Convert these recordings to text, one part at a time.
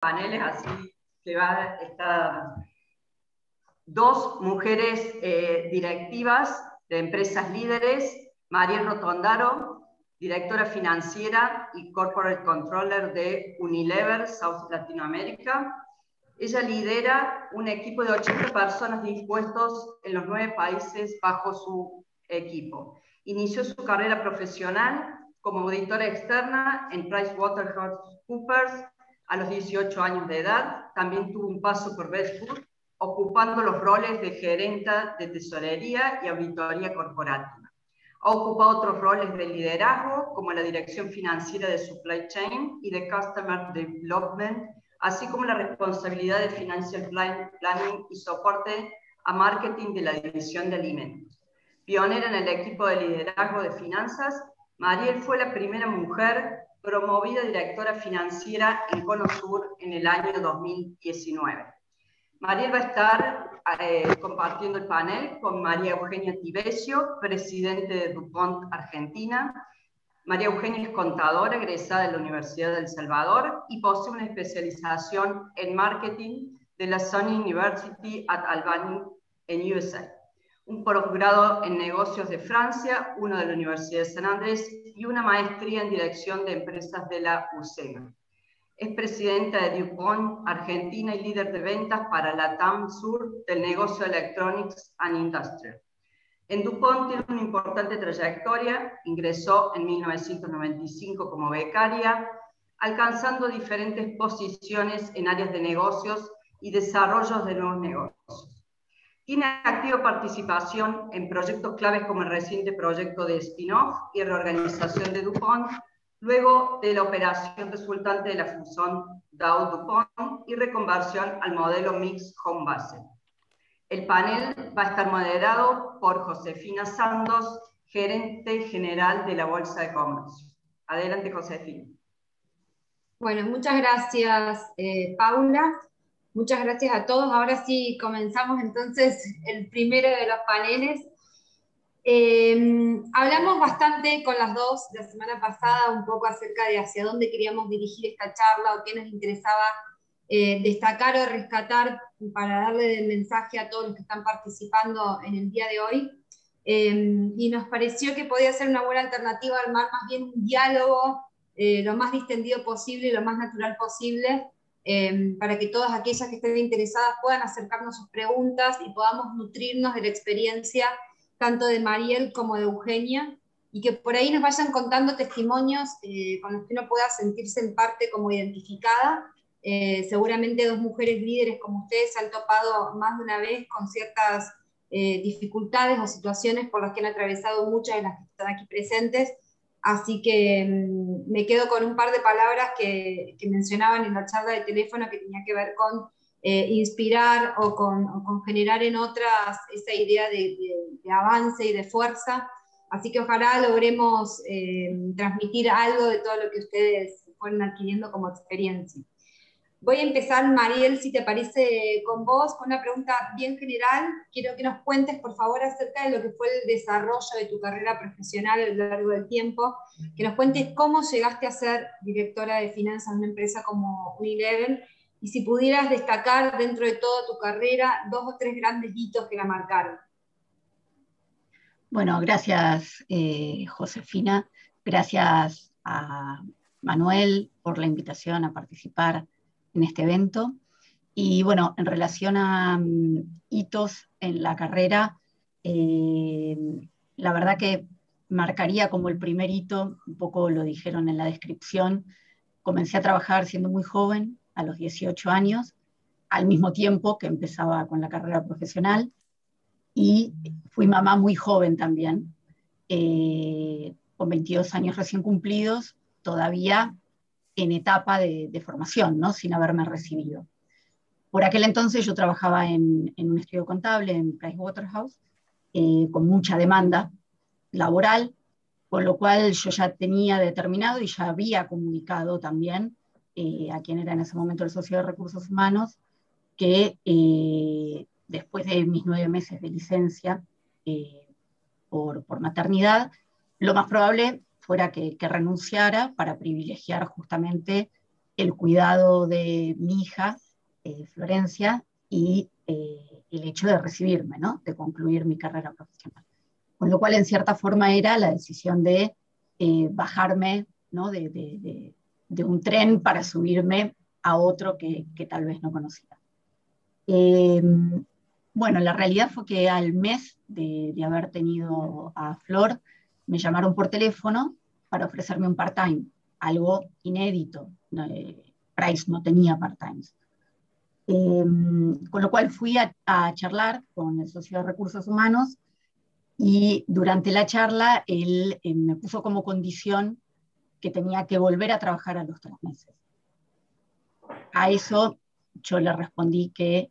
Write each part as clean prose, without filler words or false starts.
paneles, así que va a estar dos mujeres directivas de empresas líderes, Mariel Rotondaro, directora financiera y Corporate Controller de Unilever South Latinoamérica. Ella lidera un equipo de 80 personas dispuestos en los 9 países bajo su equipo. Inició su carrera profesional como auditora externa en PricewaterhouseCoopers a los 18 años de edad. También tuvo un paso por Bedford, ocupando los roles de gerenta de tesorería y auditoría corporativa. Ha ocupado otros roles de liderazgo, como la dirección financiera de Supply Chain y de Customer Development, así como la responsabilidad de Financial Planning y soporte a marketing de la división de alimentos. Pionera en el equipo de liderazgo de finanzas, Mariel fue la primera mujer promovida directora financiera en Cono Sur en el año 2019. Mariel va a estar compartiendo el panel con María Eugenia Tibesio, presidente de DuPont Argentina. María Eugenia es contadora egresada de la Universidad de El Salvador y posee una especialización en marketing de la SUNY University at Albany en USA. Un posgrado en negocios de Francia, uno de la Universidad de San Andrés y una maestría en dirección de empresas de la UCEMA. Es presidenta de DuPont Argentina y líder de ventas para la TAM Sur del negocio Electronics and Industrial. En DuPont tiene una importante trayectoria, ingresó en 1995 como becaria, alcanzando diferentes posiciones en áreas de negocios y desarrollos de nuevos negocios. Tiene activa participación en proyectos claves como el reciente proyecto de spin-off y reorganización de DuPont, luego de la operación resultante de la fusión Dow-DuPont y reconversión al modelo Mixed Home Base. El panel va a estar moderado por Josefina Sandos, gerente general de la Bolsa de Comercio. Adelante, Josefina. Bueno, muchas gracias, Paula. Muchas gracias a todos. Ahora sí comenzamos entonces el primero de los paneles. Hablamos bastante con las dos la semana pasada un poco acerca de hacia dónde queríamos dirigir esta charla o qué nos interesaba destacar o rescatar para darle el mensaje a todos los que están participando en el día de hoy. Y nos pareció que podía ser una buena alternativa armar más bien un diálogo lo más distendido posible y lo más natural posible, para que todas aquellas que estén interesadas puedan acercarnos sus preguntas y podamos nutrirnos de la experiencia tanto de Mariel como de Eugenia, y que por ahí nos vayan contando testimonios con los que uno pueda sentirse en parte como identificada. Seguramente dos mujeres líderes como ustedes se han topado más de una vez con ciertas dificultades o situaciones por las que han atravesado muchas de las que están aquí presentes, así que me quedo con un par de palabras que mencionaban en la charla de teléfono que tenía que ver con inspirar o con generar en otras esa idea de avance y de fuerza, así que ojalá logremos transmitir algo de todo lo que ustedes fueron adquiriendo como experiencia. Voy a empezar, Mariel, si te parece, con vos, con una pregunta bien general. Quiero que nos cuentes, por favor, acerca de lo que fue el desarrollo de tu carrera profesional a lo largo del tiempo, que nos cuentes cómo llegaste a ser directora de finanzas de una empresa como Unilever, y si pudieras destacar dentro de toda tu carrera 2 o 3 grandes hitos que la marcaron. Bueno, gracias, Josefina. Gracias a Manuel por la invitación a participar en este evento. Y bueno, en relación a hitos en la carrera, la verdad que marcaría como el primer hito, un poco lo dijeron en la descripción, comencé a trabajar siendo muy joven, a los 18 años, al mismo tiempo que empezaba con la carrera profesional, y fui mamá muy joven también, con 22 años recién cumplidos, todavía en etapa de formación, ¿no? Sin haberme recibido. Por aquel entonces yo trabajaba en un estudio contable, en Pricewaterhouse, con mucha demanda laboral, con lo cual yo ya tenía determinado y ya había comunicado también a quien era en ese momento el socio de recursos humanos, que después de mis 9 meses de licencia por maternidad, lo más probable fuera que renunciara para privilegiar justamente el cuidado de mi hija, Florencia, y el hecho de recibirme, ¿no? De concluir mi carrera profesional. Con lo cual, en cierta forma, era la decisión de bajarme, ¿no? de un tren para subirme a otro que tal vez no conocía. Bueno, la realidad fue que al mes de haber tenido a Flor, me llamaron por teléfono para ofrecerme un part-time, algo inédito. Price no tenía part-times. Con lo cual fui a charlar con el socio de recursos humanos, y durante la charla él me puso como condición que tenía que volver a trabajar a los 3 meses. A eso yo le respondí que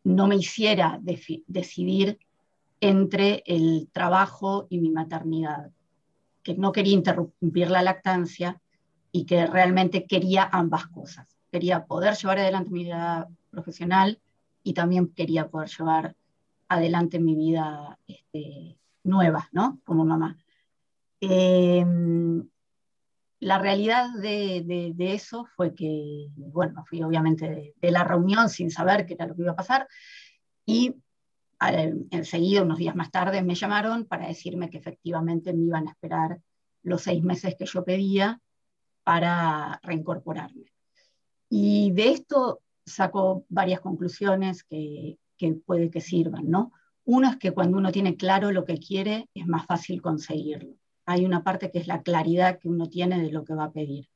no me hiciera decidir entre el trabajo y mi maternidad, que no quería interrumpir la lactancia y que realmente quería ambas cosas. Quería poder llevar adelante mi vida profesional y también quería poder llevar adelante mi vida nueva, ¿no? Como mamá. La realidad de eso fue que, bueno, me fui obviamente de la reunión sin saber qué era lo que iba a pasar, y enseguida, unos días más tarde, me llamaron para decirme que efectivamente me iban a esperar los 6 meses que yo pedía para reincorporarme. Y de esto saco varias conclusiones que puede que sirvan, ¿no? Uno es que cuando uno tiene claro lo que quiere, es más fácil conseguirlo. Hay una parte que es la claridad que uno tiene de lo que va a pedir.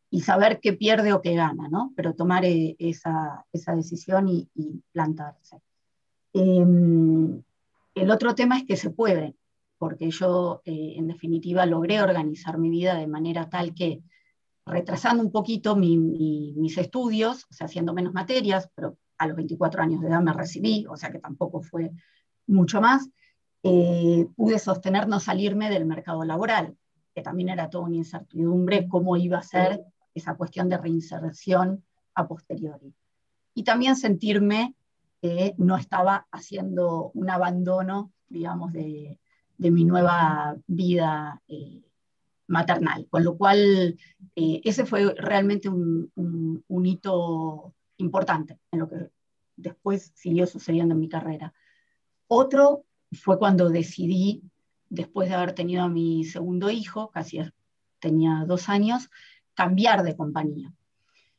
Y saber qué pierde o qué gana, ¿no? Pero tomar esa decisión y plantarse. El otro tema es que se puede, porque yo, en definitiva, logré organizar mi vida de manera tal que, retrasando un poquito mis estudios, o sea, haciendo menos materias, pero a los 24 años de edad me recibí, o sea que tampoco fue mucho más, pude sostener no salirme del mercado laboral, que también era toda una incertidumbre cómo iba a ser esa cuestión de reinserción a posteriori. Y también sentirme que no estaba haciendo un abandono, digamos, de mi nueva vida maternal. Con lo cual, ese fue realmente un hito importante en lo que después siguió sucediendo en mi carrera. Otro fue cuando decidí, después de haber tenido a mi segundo hijo, casi tenía 2 años, cambiar de compañía.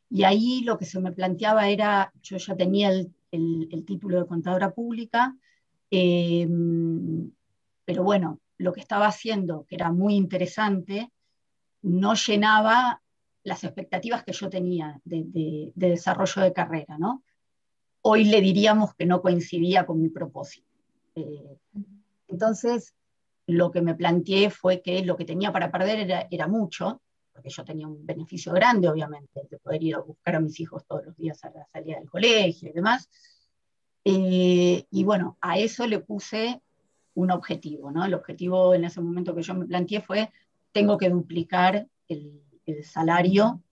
Y ahí lo que se me planteaba era, yo ya tenía el título de contadora pública, pero bueno, lo que estaba haciendo, que era muy interesante, no llenaba las expectativas que yo tenía de desarrollo de carrera, ¿no? Hoy le diríamos que no coincidía con mi propósito. Entonces, lo que me planteé fue que lo que tenía para perder era mucho, porque yo tenía un beneficio grande, obviamente, de poder ir a buscar a mis hijos todos los días a la salida del colegio y demás. Y bueno, a eso le puse un objetivo, ¿no? El objetivo en ese momento que yo me planteé fue, tengo que duplicar el salario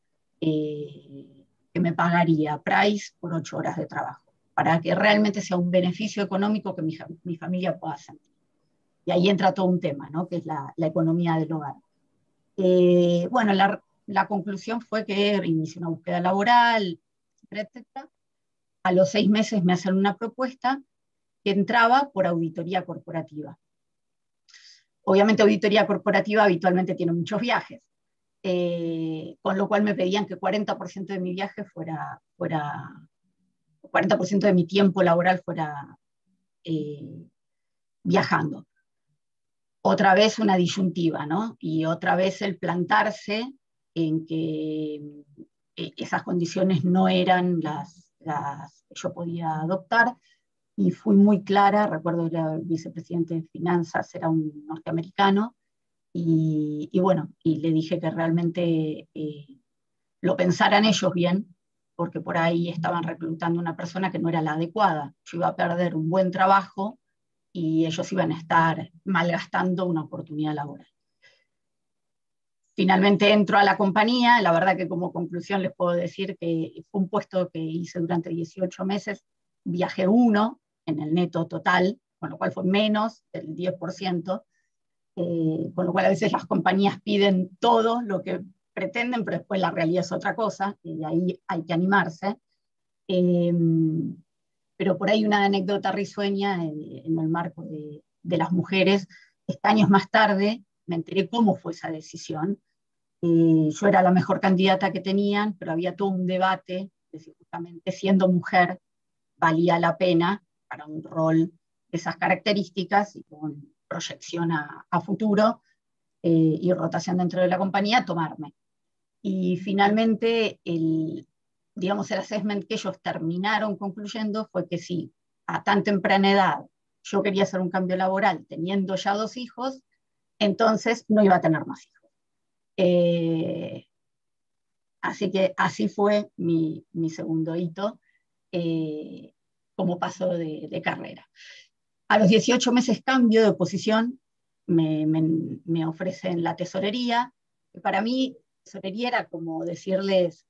que me pagaría Price por 8 horas de trabajo, para que realmente sea un beneficio económico que mi familia pueda sentir. Y ahí entra todo un tema, ¿no? Que es la economía del hogar. Bueno, la conclusión fue que inicié una búsqueda laboral, etcétera. A los 6 meses me hacen una propuesta que entraba por auditoría corporativa. Obviamente auditoría corporativa habitualmente tiene muchos viajes, con lo cual me pedían que 40% de mi viaje fuera 40% de mi tiempo laboral fuera viajando. Otra vez una disyuntiva, ¿no? Y otra vez el plantarse en que esas condiciones no eran las que yo podía adoptar, y fui muy clara. Recuerdo que el vicepresidente de Finanzas era un norteamericano, y bueno, y le dije que realmente lo pensaran ellos bien, porque por ahí estaban reclutando una persona que no era la adecuada. Yo iba a perder un buen trabajo y ellos iban a estar malgastando una oportunidad laboral. Finalmente entro a la compañía. La verdad que como conclusión les puedo decir que fue un puesto que hice durante 18 meses, viajé 1 en el neto total, con lo cual fue menos del 10%, con lo cual a veces las compañías piden todo lo que pretenden, pero después la realidad es otra cosa, y ahí hay que animarse. Pero por ahí una anécdota risueña en el marco de las mujeres, es que años más tarde me enteré cómo fue esa decisión. Yo era la mejor candidata que tenían, pero había todo un debate de si justamente siendo mujer valía la pena para un rol de esas características y con proyección a futuro y rotación dentro de la compañía, tomarme. Y finalmente digamos, el assessment que ellos terminaron concluyendo fue que si a tan temprana edad yo quería hacer un cambio laboral teniendo ya 2 hijos, entonces no iba a tener más hijos. Así que así fue mi segundo hito como paso de carrera. A los 18 meses cambio de posición, me ofrecen la tesorería. Para mí, tesorería era como decirles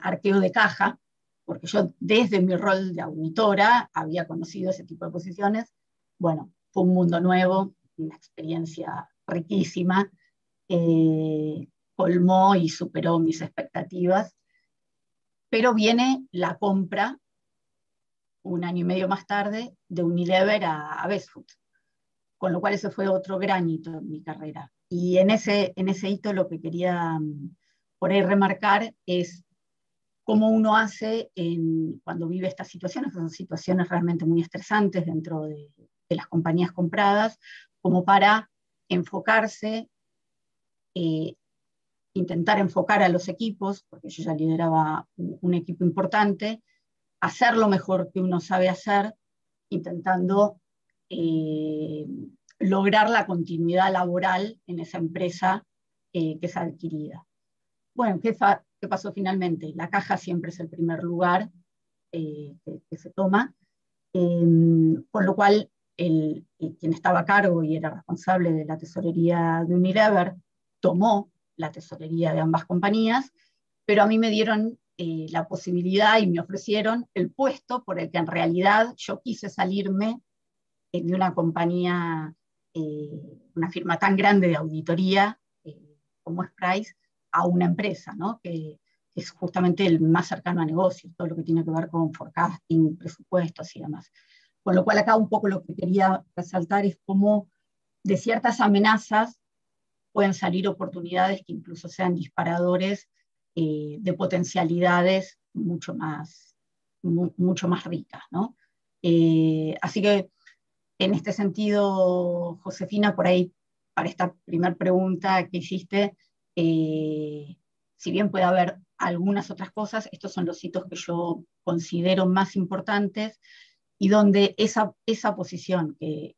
arqueo de caja, porque yo desde mi rol de auditora había conocido ese tipo de posiciones. Bueno, fue un mundo nuevo, una experiencia riquísima, colmó y superó mis expectativas, pero viene la compra, 1 año y medio más tarde, de Unilever a Best Food, con lo cual ese fue otro gran hito en mi carrera. Y en ese hito lo que quería por ahí remarcar es cómo uno hace cuando vive estas situaciones, que son situaciones realmente muy estresantes dentro de las compañías compradas, como para enfocarse, intentar enfocar a los equipos, porque yo ya lideraba un equipo importante, hacer lo mejor que uno sabe hacer, intentando lograr la continuidad laboral en esa empresa que es adquirida. Bueno, ¿qué pasó finalmente? La caja siempre es el primer lugar que se toma, con lo cual quien estaba a cargo y era responsable de la tesorería de Unilever tomó la tesorería de ambas compañías, pero a mí me dieron la posibilidad y me ofrecieron el puesto por el que en realidad yo quise salirme de una compañía, una firma tan grande de auditoría como es Price, a una empresa, ¿no? Que es justamente el más cercano a negocios, todo lo que tiene que ver con forecasting, presupuestos y demás. Con lo cual acá un poco lo que quería resaltar es cómo de ciertas amenazas pueden salir oportunidades que incluso sean disparadores de potencialidades mucho más ricas, ¿no? Así que en este sentido, Josefina, por ahí, para esta primera pregunta que hiciste, si bien puede haber algunas otras cosas, estos son los hitos que yo considero más importantes y donde esa posición que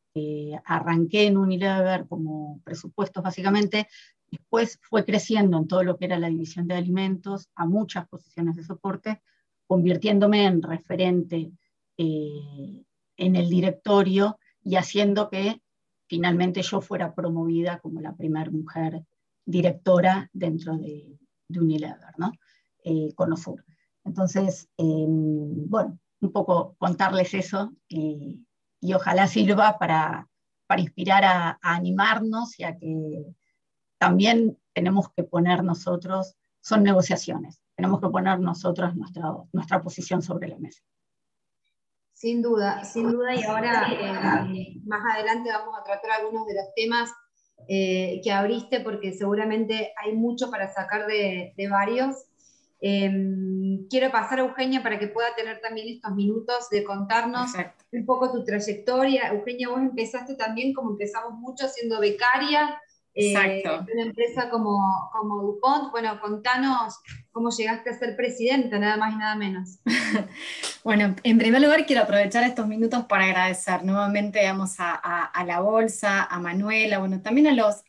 arranqué en Unilever como presupuestos básicamente, después fue creciendo en todo lo que era la división de alimentos, a muchas posiciones de soporte, convirtiéndome en referente en el directorio y haciendo que finalmente yo fuera promovida como la primera mujer directora dentro de Unilever, ¿no? Con Osur. Entonces, bueno, un poco contarles eso y ojalá sirva para inspirar a animarnos y a que también tenemos que poner nosotros, son negociaciones, tenemos que poner nosotros nuestra posición sobre la mesa. Sin duda, y ahora más adelante vamos a tratar algunos de los temas que abriste, porque seguramente hay mucho para sacar de varios. Quiero pasar a Eugenia para que pueda tener también estos minutos de contarnos un poco tu trayectoria. Eugenia, vos empezaste también, como empezamos mucho, siendo becaria, en una empresa como DuPont. Bueno, contanos cómo llegaste a ser presidenta, nada más y nada menos. Bueno, en primer lugar quiero aprovechar estos minutos para agradecer nuevamente, digamos, a la Bolsa, a Manuela, bueno, también a los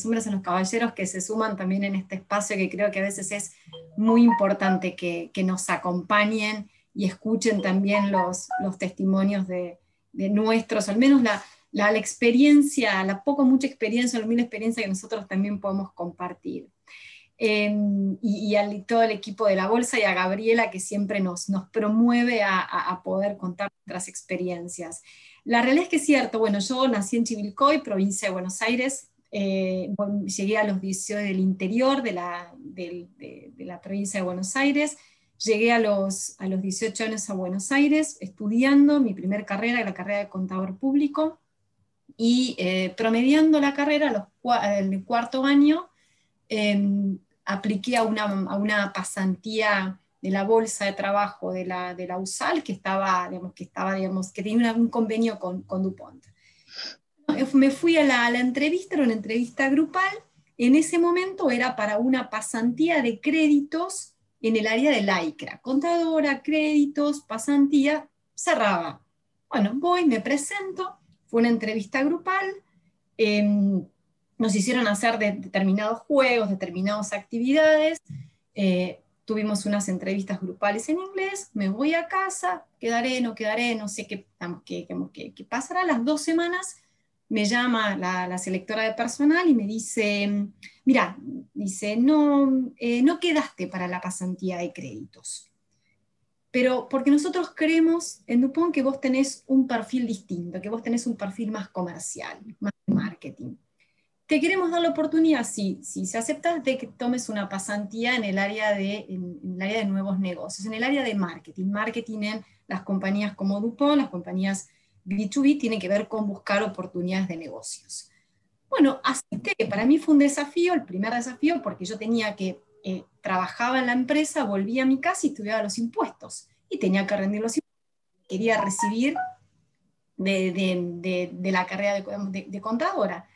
hombres y a los caballeros que se suman también en este espacio, que creo que a veces es muy importante que nos acompañen y escuchen también los testimonios de nuestros, al menos la experiencia, la mucha experiencia, la humilde experiencia que nosotros también podemos compartir. Y a todo el equipo de la Bolsa y a Gabriela, que siempre nos promueve a poder contar nuestras experiencias. La realidad es que es cierto, bueno, yo nací en Chivilcoy, provincia de Buenos Aires, llegué a los 18 del interior de la provincia de Buenos Aires, llegué a los 18 años a Buenos Aires estudiando mi primer carrera, la carrera de contador público, y promediando la carrera el cuarto año, apliqué a una pasantía de la bolsa de trabajo de la USAL, que tenía un convenio con DuPont. Me fui a la entrevista, era una entrevista grupal. En ese momento era para una pasantía de créditos en el área de LAICRA, contadora, créditos, pasantía, cerraba. Bueno, voy, me presento, fue una entrevista grupal, nos hicieron hacer determinados juegos, determinadas actividades, tuvimos unas entrevistas grupales en inglés, me voy a casa, quedaré, no quedaré, no sé qué pasará. A las 2 semanas me llama la selectora de personal y me dice, mira, dice, no quedaste para la pasantía de créditos, pero porque nosotros creemos en DuPont que vos tenés un perfil distinto, que vos tenés un perfil más comercial, más de marketing. Te queremos dar la oportunidad, si se acepta, de que tomes una pasantía en el área de nuevos negocios, en el área de marketing. Marketing en las compañías como DuPont, las compañías B2B, tienen que ver con buscar oportunidades de negocios. Bueno, acepté, que para mí fue un desafío, el primer desafío, porque yo tenía que, trabajaba en la empresa, volvía a mi casa y estudiaba los impuestos, y tenía que rendir los impuestos, quería recibir de la carrera de contadora.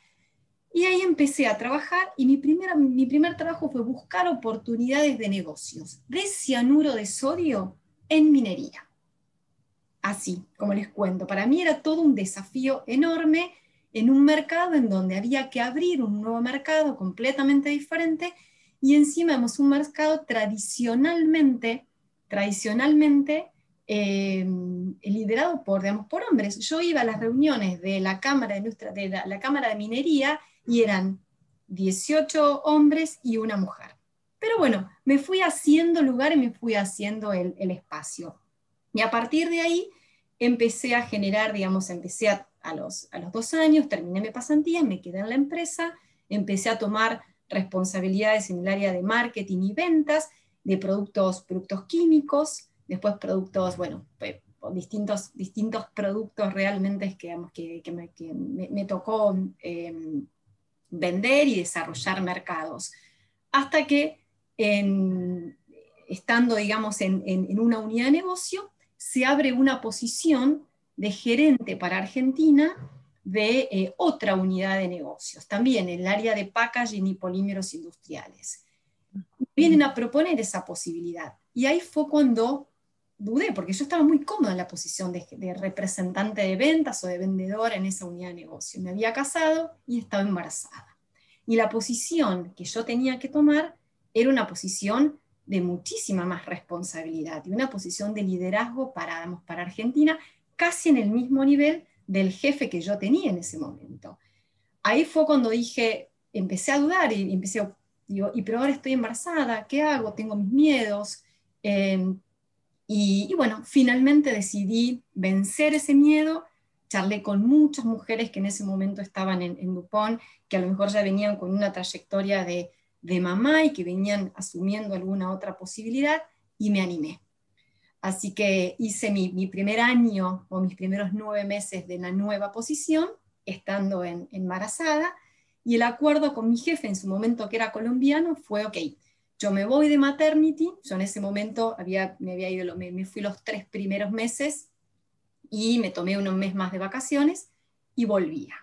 Y ahí empecé a trabajar, y mi primer trabajo fue buscar oportunidades de negocios de cianuro de sodio en minería. Así, como les cuento, para mí era todo un desafío enorme en un mercado en donde había que abrir un nuevo mercado completamente diferente, y encima vemos un mercado tradicionalmente liderado por hombres. Yo iba a las reuniones de la Cámara la Cámara de Minería, y eran 18 hombres y una mujer. Pero bueno, me fui haciendo lugar y me fui haciendo el espacio. Y a partir de ahí empecé a generar, a los 2 años, terminé mi pasantía, me quedé en la empresa, empecé a tomar responsabilidades en el área de marketing y ventas, de productos químicos, después productos, distintos productos realmente que me tocó vender y desarrollar mercados. Hasta que, estando en una unidad de negocio, se abre una posición de gerente para Argentina de otra unidad de negocios, también en el área de packaging y polímeros industriales. Vienen a proponer esa posibilidad, y ahí fue cuando dudé, porque yo estaba muy cómoda en la posición de representante de ventas o de vendedora en esa unidad de negocio. Me había casado y estaba embarazada. Y la posición que yo tenía que tomar era una posición de muchísima más responsabilidad, y una posición de liderazgo para Argentina, casi en el mismo nivel del jefe que yo tenía en ese momento. Ahí fue cuando empecé a dudar, y pero ahora estoy embarazada, ¿qué hago? Tengo mis miedos. Y bueno, finalmente decidí vencer ese miedo. Charlé con muchas mujeres que en ese momento estaban en DuPont, que a lo mejor ya venían con una trayectoria de mamá y que venían asumiendo alguna otra posibilidad, y me animé. Así que hice mi primer año, o mis primeros 9 meses de la nueva posición, estando embarazada, y el acuerdo con mi jefe en su momento, que era colombiano, fue: ok, yo me voy de maternity. Yo en ese momento me fui los 3 primeros meses, y me tomé un mes más de vacaciones, y volvía.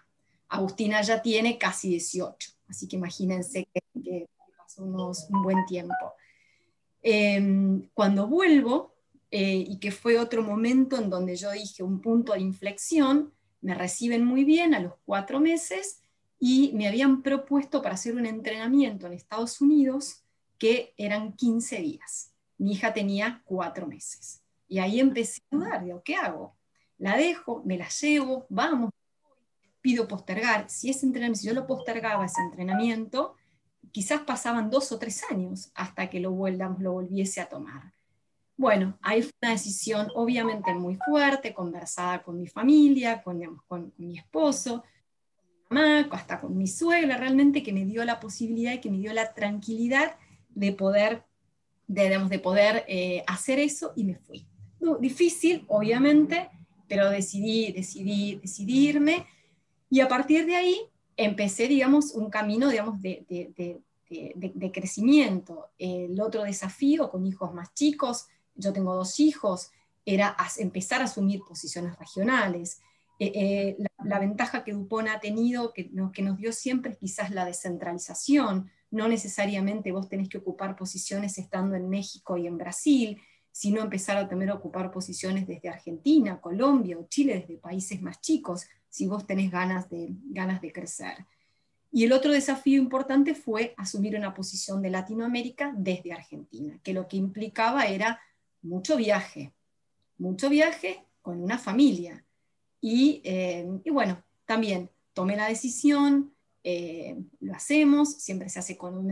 Agustina ya tiene casi 18, así que imagínense que pasó un buen tiempo. Cuando vuelvo, y que fue otro momento en donde yo dije, un punto de inflexión, me reciben muy bien a los 4 meses, y me habían propuesto para hacer un entrenamiento en Estados Unidos que eran 15 días. Mi hija tenía 4 meses. Y ahí empecé a dudar, digo, ¿qué hago? ¿La dejo? ¿Me la llevo? Vamos. Pido postergar. Si yo lo postergaba, ese entrenamiento, quizás pasaban 2 o 3 años hasta que lo volviese a tomar. Bueno, ahí fue una decisión obviamente muy fuerte, conversada con mi familia, con mi esposo, con mi mamá, hasta con mi suegra, realmente, que me dio la posibilidad y que me dio la tranquilidad de poder, de poder hacer eso, y me fui. No, difícil, obviamente, pero decidí irme, y a partir de ahí empecé, digamos, un camino, digamos, de crecimiento. El otro desafío con hijos más chicos, yo tengo 2 hijos, era empezar a asumir posiciones regionales. La ventaja que DuPont ha tenido, que nos dio siempre, es quizás la descentralización. No necesariamente vos tenés que ocupar posiciones estando en México y en Brasil, sino empezar a también ocupar posiciones desde Argentina, Colombia o Chile, desde países más chicos, si vos tenés ganas de crecer. Y el otro desafío importante fue asumir una posición de Latinoamérica desde Argentina, que lo que implicaba era mucho viaje con una familia. Y bueno, también tomé la decisión, lo hacemos, siempre se hace con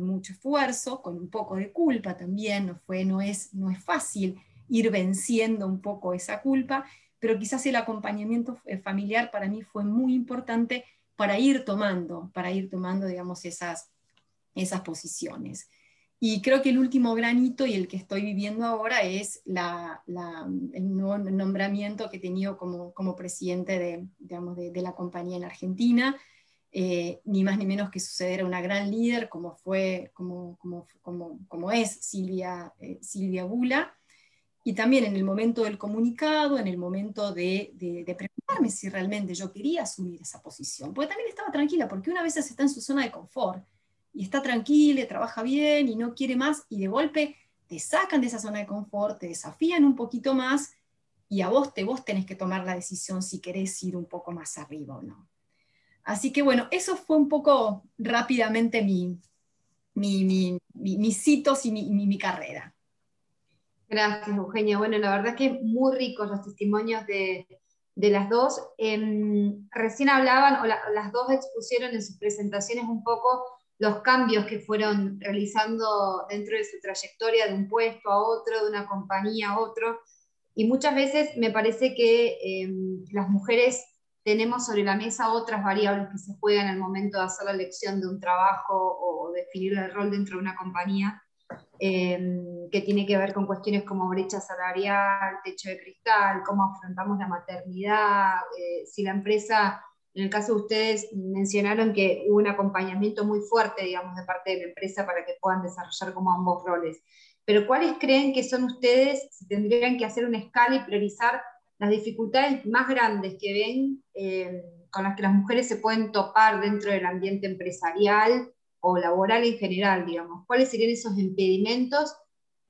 mucho esfuerzo, con un poco de culpa también, no es fácil ir venciendo un poco esa culpa, pero quizás el acompañamiento familiar para mí fue muy importante para ir tomando, digamos, esas posiciones. Y creo que el último gran hito, y el que estoy viviendo ahora, es el nuevo nombramiento que he tenido como presidente de la compañía en Argentina. Ni más ni menos que suceder a una gran líder como es Silvia Bula. Y también en el momento del comunicado, en el momento de preguntarme si realmente yo quería asumir esa posición, porque también estaba tranquila, porque una vez está en su zona de confort, y está tranquila, trabaja bien, y no quiere más, y de golpe te sacan de esa zona de confort, te desafían un poquito más, y vos tenés que tomar la decisión si querés ir un poco más arriba o no. Así que bueno, eso fue un poco rápidamente mis hitos y mi carrera. Gracias, Eugenia. Bueno, la verdad es que muy ricos los testimonios de las dos. Recién hablaban, o las dos expusieron en sus presentaciones un poco los cambios que fueron realizando dentro de su trayectoria, de un puesto a otro, de una compañía a otro. Y muchas veces me parece que las mujeres tenemos sobre la mesa otras variables que se juegan al momento de hacer la elección de un trabajo o definir el rol dentro de una compañía. Que tiene que ver con cuestiones como brecha salarial, techo de cristal, cómo afrontamos la maternidad, si la empresa, en el caso de ustedes mencionaron que hubo un acompañamiento muy fuerte, digamos, de parte de la empresa para que puedan desarrollar como ambos roles. Pero ¿cuáles creen que son ustedes, si tendrían que hacer una escala y priorizar las dificultades más grandes que ven con las que las mujeres se pueden topar dentro del ambiente empresarial o laboral en general, digamos? ¿Cuáles serían esos impedimentos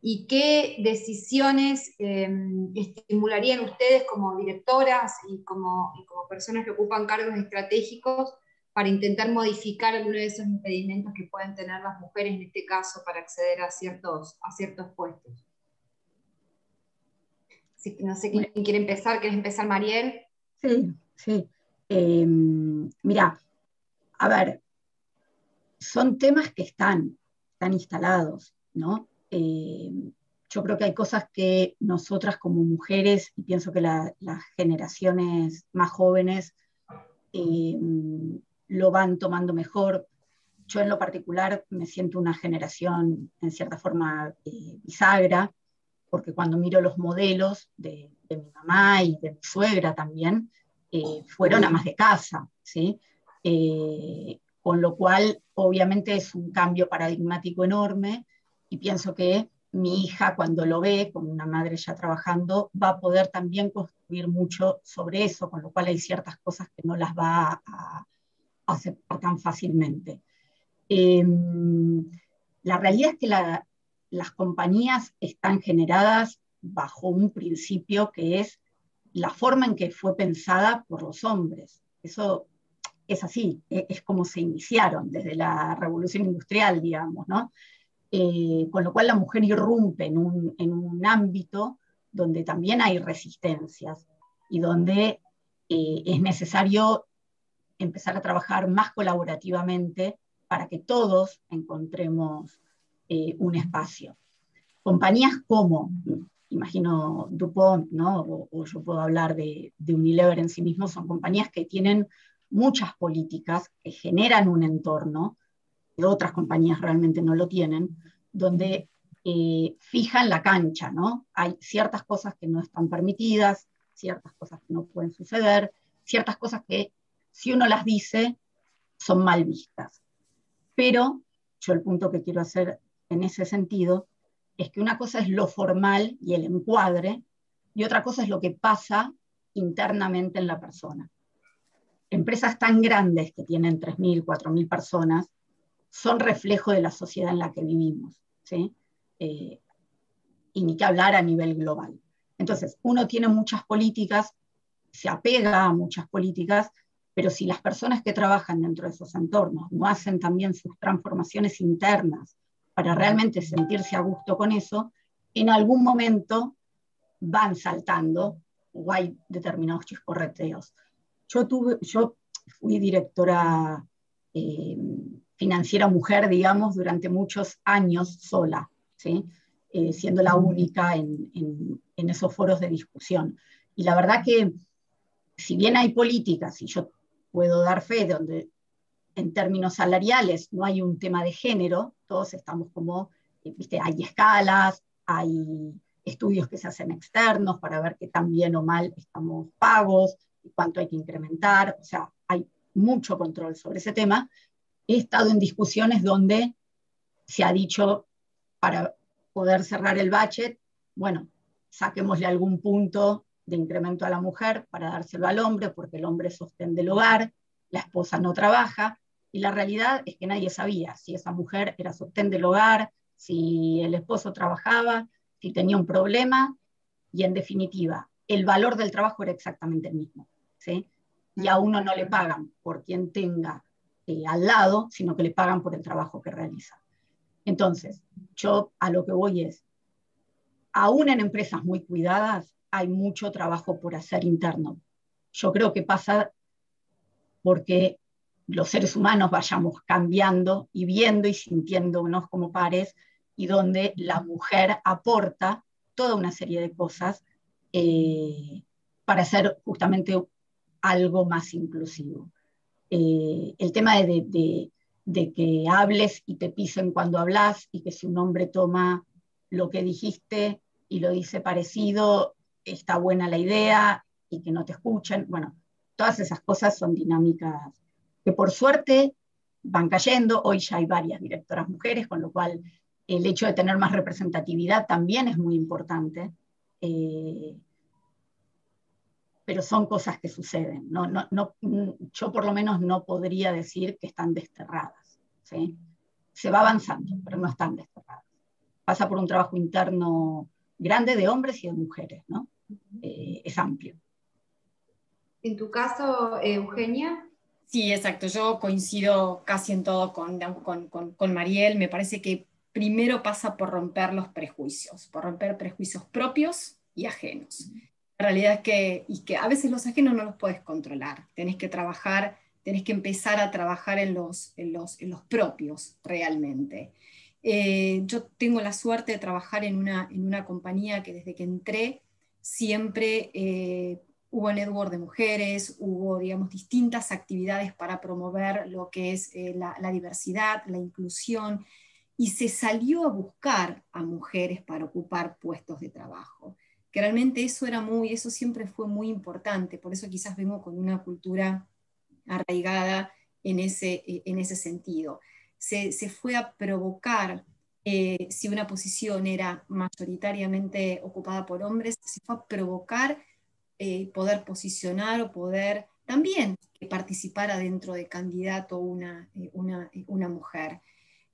y qué decisiones estimularían ustedes como directoras y como personas que ocupan cargos estratégicos para intentar modificar alguno de esos impedimentos que pueden tener las mujeres en este caso para acceder a ciertos puestos? Así que no sé quién quiere empezar. ¿Quieres empezar, Mariel? Sí. Mira, a ver, son temas que están instalados, ¿no? Yo creo que hay cosas que nosotras como mujeres, y pienso que las generaciones más jóvenes lo van tomando mejor. Yo en lo particular me siento una generación en cierta forma bisagra, porque cuando miro los modelos de mi mamá y de mi suegra también, fueron amas de casa, ¿sí? Con lo cual, obviamente, es un cambio paradigmático enorme, y pienso que mi hija, cuando lo ve, con una madre ya trabajando, va a poder también construir mucho sobre eso, con lo cual hay ciertas cosas que no las va a aceptar tan fácilmente. La realidad es que las compañías están generadas bajo un principio que es la forma en que fue pensada por los hombres. Eso es así, es como se iniciaron desde la Revolución Industrial, digamos, ¿no? Con lo cual la mujer irrumpe en un ámbito donde también hay resistencias y donde es necesario empezar a trabajar más colaborativamente para que todos encontremos un espacio. Compañías como, imagino, DuPont, ¿no? o yo puedo hablar de Unilever en sí mismo, son compañías que tienen muchas políticas que generan un entorno, que otras compañías realmente no lo tienen, donde fijan la cancha, ¿no? Hay ciertas cosas que no están permitidas, ciertas cosas que no pueden suceder, ciertas cosas que si uno las dice son mal vistas. Pero yo el punto que quiero hacer en ese sentido es que una cosa es lo formal y el encuadre, y otra cosa es lo que pasa internamente en la persona. Empresas tan grandes que tienen 3.000, 4.000 personas son reflejo de la sociedad en la que vivimos, ¿sí? Y ni que hablar a nivel global. Entonces, uno tiene muchas políticas, se apega a muchas políticas, pero si las personas que trabajan dentro de esos entornos no hacen también sus transformaciones internas para realmente sentirse a gusto con eso, en algún momento van saltando o hay determinados chisporreteos. Yo fui directora financiera mujer, digamos, durante muchos años sola, ¿sí? Siendo la única en esos foros de discusión. Y la verdad que, si bien hay políticas, y yo puedo dar fe donde en términos salariales no hay un tema de género, todos estamos como, ¿viste? Hay escalas, hay estudios que se hacen externos para ver qué tan bien o mal estamos pagos, y cuánto hay que incrementar, o sea, hay mucho control sobre ese tema. He estado en discusiones donde se ha dicho, para poder cerrar el budget, bueno, saquémosle algún punto de incremento a la mujer para dárselo al hombre, porque el hombre es sostén del hogar, la esposa no trabaja, y la realidad es que nadie sabía si esa mujer era sostén del hogar, si el esposo trabajaba, si tenía un problema, y en definitiva, el valor del trabajo era exactamente el mismo, ¿sí? Y a uno no le pagan por quien tenga al lado, sino que le pagan por el trabajo que realiza. Entonces, yo a lo que voy es, aún en empresas muy cuidadas, hay mucho trabajo por hacer interno. Yo creo que pasa porque los seres humanos vayamos cambiando y viendo y sintiéndonos como pares, y donde la mujer aporta toda una serie de cosas para hacer justamente algo más inclusivo. El tema de que hables y te pisen cuando hablas, y que si un hombre toma lo que dijiste y lo dice parecido, está buena la idea, y que no te escuchen. Bueno, todas esas cosas son dinámicas que por suerte van cayendo. Hoy ya hay varias directoras mujeres, con lo cual el hecho de tener más representatividad también es muy importante. Pero son cosas que suceden. Yo por lo menos no podría decir que están desterradas, ¿sí? Se va avanzando, pero no están desterradas. Pasa por un trabajo interno grande de hombres y de mujeres, ¿no? Es amplio. En tu caso, Eugenia. Sí, exacto. Yo coincido casi en todo con Mariel. Me parece que primero pasa por romper los prejuicios, por romper prejuicios propios y ajenos. La realidad es que a veces los ajenos no los puedes controlar. Tenés que trabajar, tenés que empezar a trabajar en los propios realmente. Yo tengo la suerte de trabajar en una compañía que desde que entré siempre hubo network de mujeres, hubo, digamos, distintas actividades para promover lo que es la diversidad, la inclusión, y se salió a buscar a mujeres para ocupar puestos de trabajo. Que realmente eso siempre fue muy importante, por eso quizás vengo con una cultura arraigada en ese sentido. Se fue a provocar, si una posición era mayoritariamente ocupada por hombres, se fue a provocar poder posicionar o poder también que participara dentro de candidato una mujer.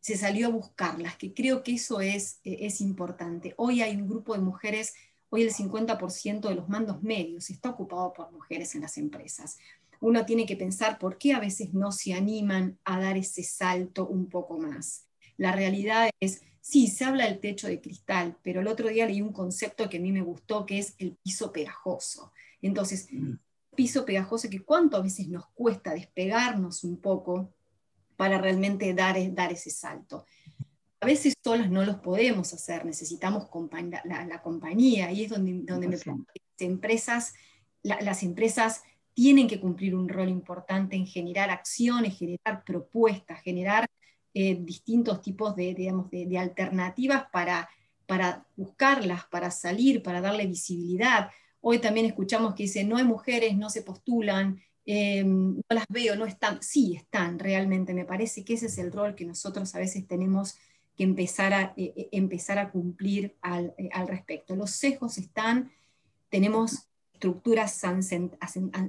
Se salió a buscarlas, que creo que eso es importante. Hoy hay un grupo de mujeres, hoy el 50% de los mandos medios está ocupado por mujeres en las empresas. Uno tiene que pensar por qué a veces no se animan a dar ese salto un poco más. La realidad es, sí, se habla del techo de cristal, pero el otro día leí un concepto que a mí me gustó, que es el piso pegajoso. Entonces, piso pegajoso, que cuánto a veces nos cuesta despegarnos un poco para realmente dar ese salto. A veces solas no los podemos hacer, necesitamos la compañía, y es donde me parece que las empresas tienen que cumplir un rol importante en generar acciones, generar propuestas, generar distintos tipos de alternativas para buscarlas, para salir, para darle visibilidad. Hoy también escuchamos que dicen, no hay mujeres, no se postulan, no las veo, no están. Sí, están realmente. Me parece que ese es el rol que nosotros a veces tenemos que empezar a cumplir al respecto. Los sesgos están, tenemos estructuras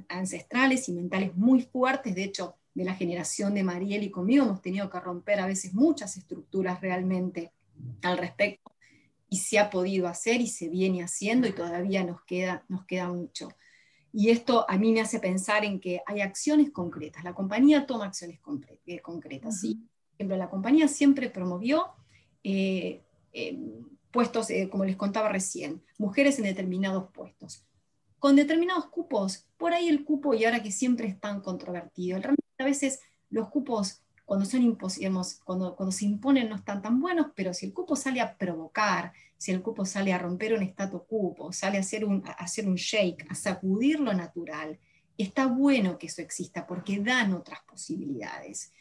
ancestrales y mentales muy fuertes. De hecho, de la generación de Mariel y conmigo hemos tenido que romper a veces muchas estructuras realmente al respecto, y se ha podido hacer y se viene haciendo, y todavía nos queda mucho. Y esto a mí me hace pensar en que hay acciones concretas. La compañía toma acciones concretas. ¿Sí? Por ejemplo, la compañía siempre promovió puestos, como les contaba recién, mujeres en determinados puestos. Con determinados cupos, por ahí el cupo, y ahora que siempre es tan controvertido, realmente a veces los cupos, cuando se imponen, no están tan buenos, pero si el cupo sale a provocar, si el cupo sale a romper un statu quo, sale a hacer un shake, a sacudir lo natural, está bueno que eso exista porque dan otras posibilidades.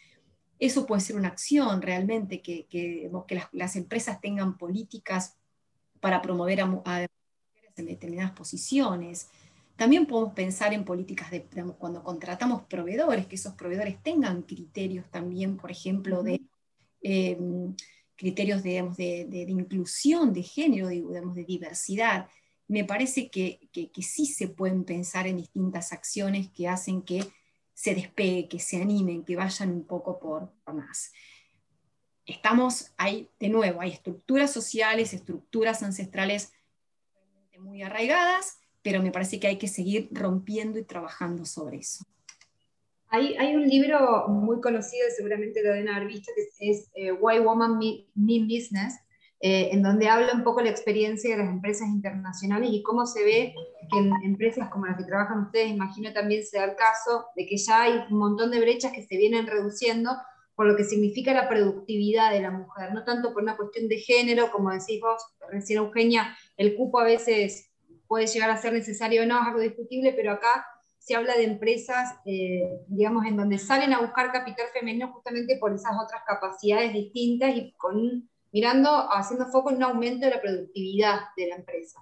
Eso puede ser una acción realmente, que las empresas tengan políticas para promover a mujeres en determinadas posiciones. También podemos pensar en políticas cuando contratamos proveedores, que esos proveedores tengan criterios también, por ejemplo, de criterios de inclusión, de género, de diversidad. Me parece que sí se pueden pensar en distintas acciones que hacen que se despegue, que se animen, que vayan un poco por más. Estamos ahí, de nuevo, hay estructuras sociales, estructuras ancestrales muy arraigadas, pero me parece que hay que seguir rompiendo y trabajando sobre eso. Hay un libro muy conocido, seguramente lo deben haber visto, que es Why Women Mean Business, en donde habla un poco la experiencia de las empresas internacionales y cómo se ve que en empresas como las que trabajan ustedes, imagino también se da el caso de que ya hay un montón de brechas que se vienen reduciendo por lo que significa la productividad de la mujer, no tanto por una cuestión de género, como decís vos recién, Eugenia, el cupo a veces puede llegar a ser necesario o no, es algo discutible, pero acá se habla de empresas, digamos, en donde salen a buscar capital femenino justamente por esas otras capacidades distintas y haciendo foco en un aumento de la productividad de la empresa.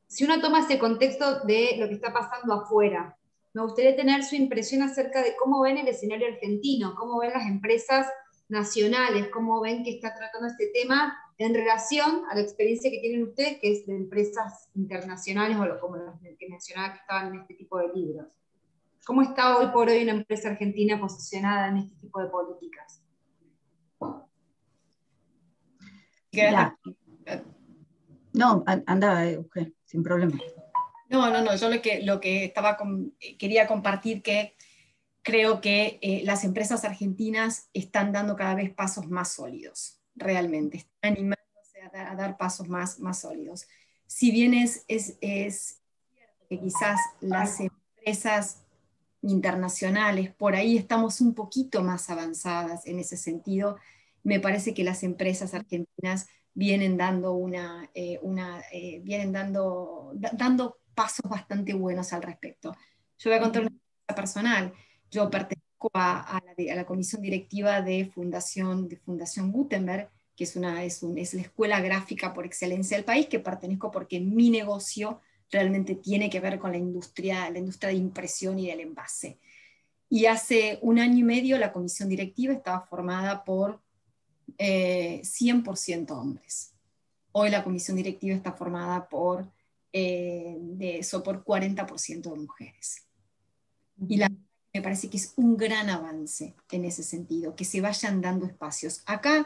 Si uno toma ese contexto de lo que está pasando afuera, me gustaría tener su impresión acerca de cómo ven el escenario argentino, cómo ven las empresas nacionales, cómo ven que está tratando este tema en relación a la experiencia que tienen ustedes, que es de empresas internacionales, o como las que mencionaba que estaban en este tipo de libros. ¿Cómo está hoy por hoy una empresa argentina posicionada en este tipo de políticas? Ya. No, anda, sin problema. No, yo lo que quería compartir, que creo que las empresas argentinas están dando cada vez pasos más sólidos, realmente, están animándose a dar pasos más sólidos. Si bien es cierto que quizás las empresas internacionales, por ahí estamos un poquito más avanzadas en ese sentido, me parece que las empresas argentinas vienen dando dando pasos bastante buenos al respecto. Yo voy a contar una cosa personal. Yo pertenezco a la comisión directiva de Fundación Gutenberg, que es la escuela gráfica por excelencia del país, que pertenezco porque mi negocio realmente tiene que ver con la industria de impresión y del envase. Y hace 1 año y medio la comisión directiva estaba formada por 100% hombres. Hoy la comisión directiva está formada por 40% de mujeres. Y me parece que es un gran avance en ese sentido, que se vayan dando espacios. Acá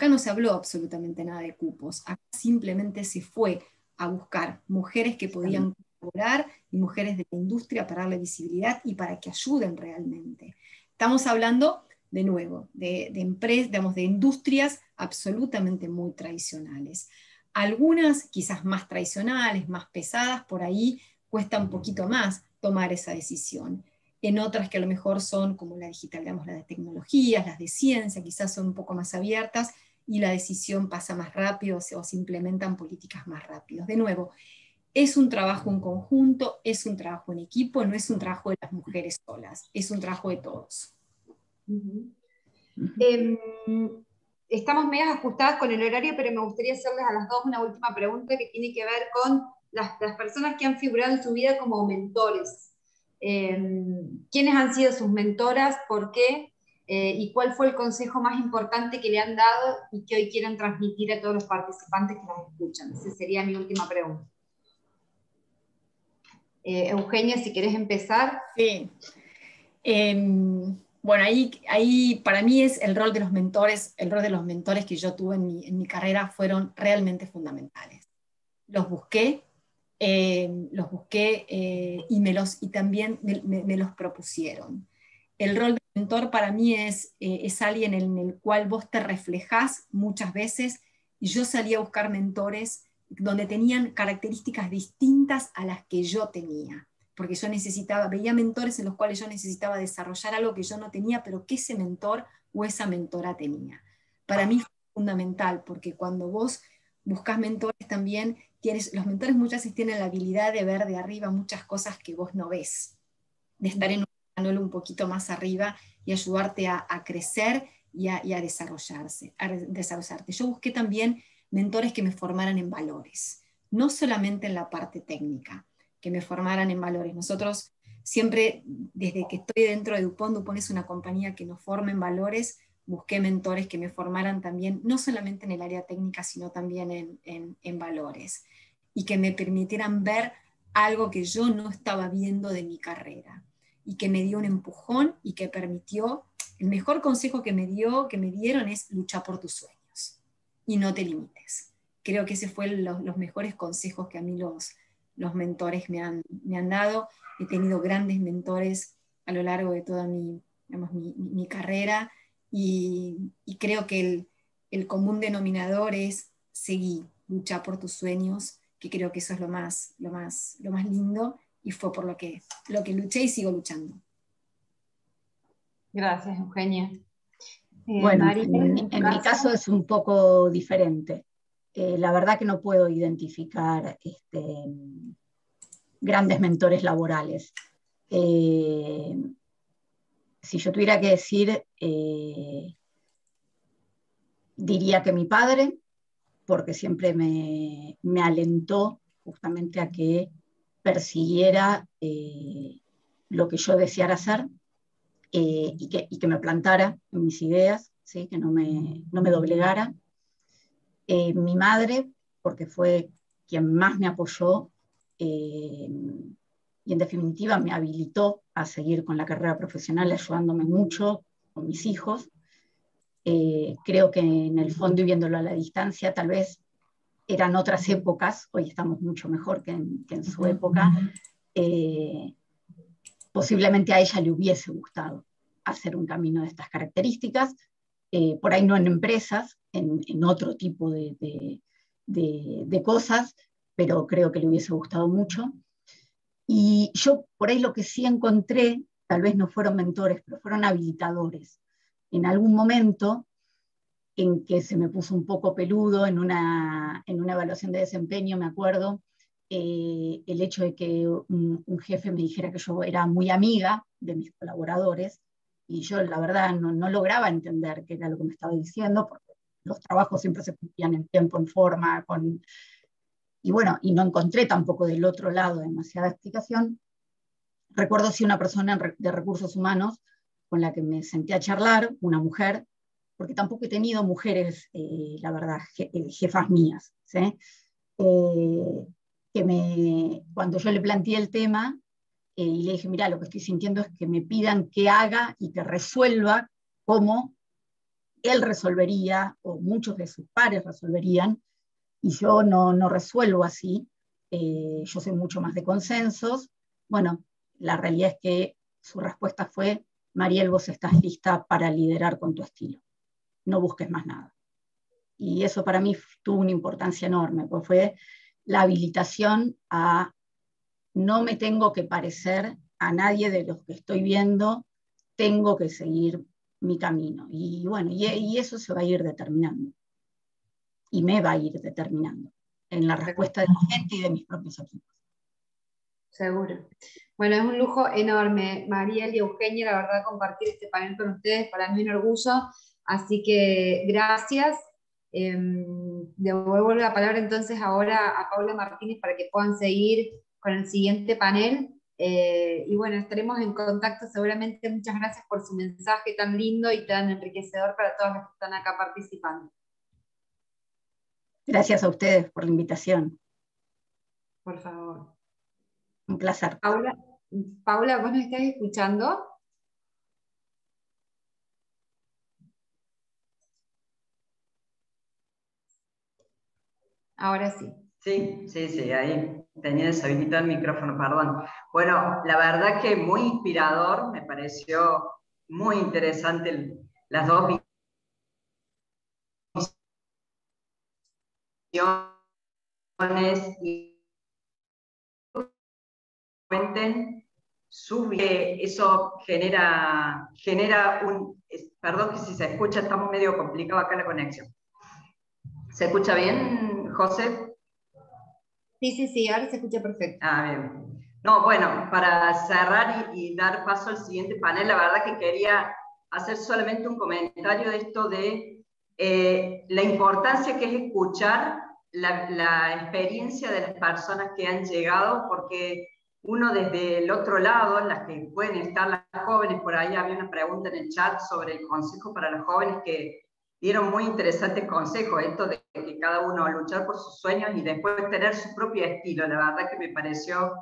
no se habló absolutamente nada de cupos, acá simplemente se fue a buscar mujeres que podían colaborar y mujeres de la industria para darle visibilidad y para que ayuden realmente. Estamos hablando, de nuevo, de empresas, digamos, de industrias absolutamente muy tradicionales. Algunas quizás más tradicionales, más pesadas, por ahí cuesta un poquito más tomar esa decisión. En otras que a lo mejor son como la digital, digamos, las de tecnologías, las de ciencia, quizás son un poco más abiertas y la decisión pasa más rápido o se implementan políticas más rápidas. De nuevo, es un trabajo en conjunto, es un trabajo en equipo, no es un trabajo de las mujeres solas, es un trabajo de todos. Estamos medio ajustadas con el horario, pero me gustaría hacerles a las dos una última pregunta que tiene que ver con las personas que han figurado en su vida como mentores. ¿Quiénes han sido sus mentoras? ¿Por qué? ¿Y cuál fue el consejo más importante que le han dado y que hoy quieren transmitir a todos los participantes que las escuchan? Esa sería mi última pregunta. Eugenia, si querés empezar. Sí. Bueno, ahí para mí es el rol de los mentores que yo tuve en mi carrera fueron realmente fundamentales. Los busqué y también me los propusieron. El rol de mentor para mí es alguien en el cual vos te reflejás muchas veces, y yo salí a buscar mentores donde tenían características distintas a las que yo tenía, porque yo veía mentores en los cuales yo necesitaba desarrollar algo que yo no tenía, pero que ese mentor o esa mentora tenía. Para mí fue fundamental, porque cuando vos buscas mentores también, los mentores muchas veces tienen la habilidad de ver de arriba muchas cosas que vos no ves, de estar en un canal un poquito más arriba y ayudarte a crecer y a desarrollarte. Yo busqué también mentores que me formaran en valores, no solamente en la parte técnica, que me formaran en valores. Nosotros siempre, desde que estoy dentro de DuPont es una compañía que nos forma en valores. Busqué mentores que me formaran también, no solamente en el área técnica, sino también en valores, y que me permitieran ver algo que yo no estaba viendo de mi carrera, y que me dio un empujón y que permitió, el mejor consejo que me dieron es luchar por tus sueños y no te limites. Creo que ese fue los mejores consejos que a mí los mentores me han dado. He tenido grandes mentores a lo largo de toda mi carrera, y creo que el común denominador es seguir, luchar por tus sueños, que creo que eso es lo más lindo, y fue por lo que luché y sigo luchando. Gracias, Eugenia. Bueno, María, en mi caso es un poco diferente. La verdad que no puedo identificar grandes mentores laborales. Si yo tuviera que decir, diría que mi padre, porque siempre me alentó justamente a que persiguiera lo que yo deseara hacer, y que me plantara en mis ideas, ¿sí? Que no me doblegara. Mi madre, porque fue quien más me apoyó, y en definitiva me habilitó a seguir con la carrera profesional, ayudándome mucho con mis hijos. Creo que en el fondo, y viéndolo a la distancia, tal vez eran otras épocas, hoy estamos mucho mejor que en su época. Posiblemente a ella le hubiese gustado hacer un camino de estas características, por ahí no en empresas, en otro tipo de cosas, pero creo que le hubiese gustado mucho. Y yo por ahí lo que sí encontré, tal vez no fueron mentores, pero fueron habilitadores. En algún momento en que se me puso un poco peludo en una evaluación de desempeño, me acuerdo, el hecho de que un jefe me dijera que yo era muy amiga de mis colaboradores, y yo la verdad no lograba entender qué era lo que me estaba diciendo, porque los trabajos siempre se cumplían en tiempo, en forma, y bueno, y no encontré tampoco del otro lado demasiada explicación. Recuerdo sí una persona de recursos humanos con la que me senté a charlar, una mujer, porque tampoco he tenido mujeres, la verdad, jefas mías, ¿sí? Cuando yo le planteé el tema, y le dije, mira, lo que estoy sintiendo es que me pidan que haga y que resuelva como él resolvería, o muchos de sus pares resolverían, y yo no resuelvo así. Yo soy mucho más de consensos. Bueno, la realidad es que su respuesta fue, Mariel, vos estás lista para liderar con tu estilo, no busques más nada. Y eso para mí tuvo una importancia enorme, porque fue la habilitación a no me tengo que parecer a nadie de los que estoy viendo, tengo que seguir mi camino. Y bueno, y eso se va a ir determinando. Y me va a ir determinando. en la respuesta de la gente y de mis propios equipos. Seguro. Bueno, es un lujo enorme, Mariel y Eugenia, la verdad, compartir este panel con ustedes, para mí un orgullo, así que gracias. Devuelvo la palabra entonces ahora a Paula Martínez para que puedan seguir con el siguiente panel. Y bueno, estaremos en contacto seguramente. Muchas gracias por su mensaje tan lindo y tan enriquecedor para todos los que están acá participando. Gracias a ustedes por la invitación. Por favor. Un placer. Paula, ¿vos nos estás escuchando? Ahora sí. Sí, ahí tenía deshabilitado el micrófono, perdón. Bueno, la verdad que muy inspirador, me pareció muy interesante las dos visiones y cuenten eso genera un... Perdón que si se escucha, estamos medio complicado acá la conexión. ¿Se escucha bien, José? Sí, ahora se escucha perfecto. Ah, bien. No, bueno, para cerrar y dar paso al siguiente panel, la verdad que quería hacer solamente un comentario de esto de la importancia que es escuchar la experiencia de las personas que han llegado, porque uno desde el otro lado, las que pueden estar las jóvenes, por ahí había una pregunta en el chat sobre el consejo para los jóvenes que dieron muy interesantes consejos, esto de que cada uno luchar por sus sueños y después tener su propio estilo. La verdad que me pareció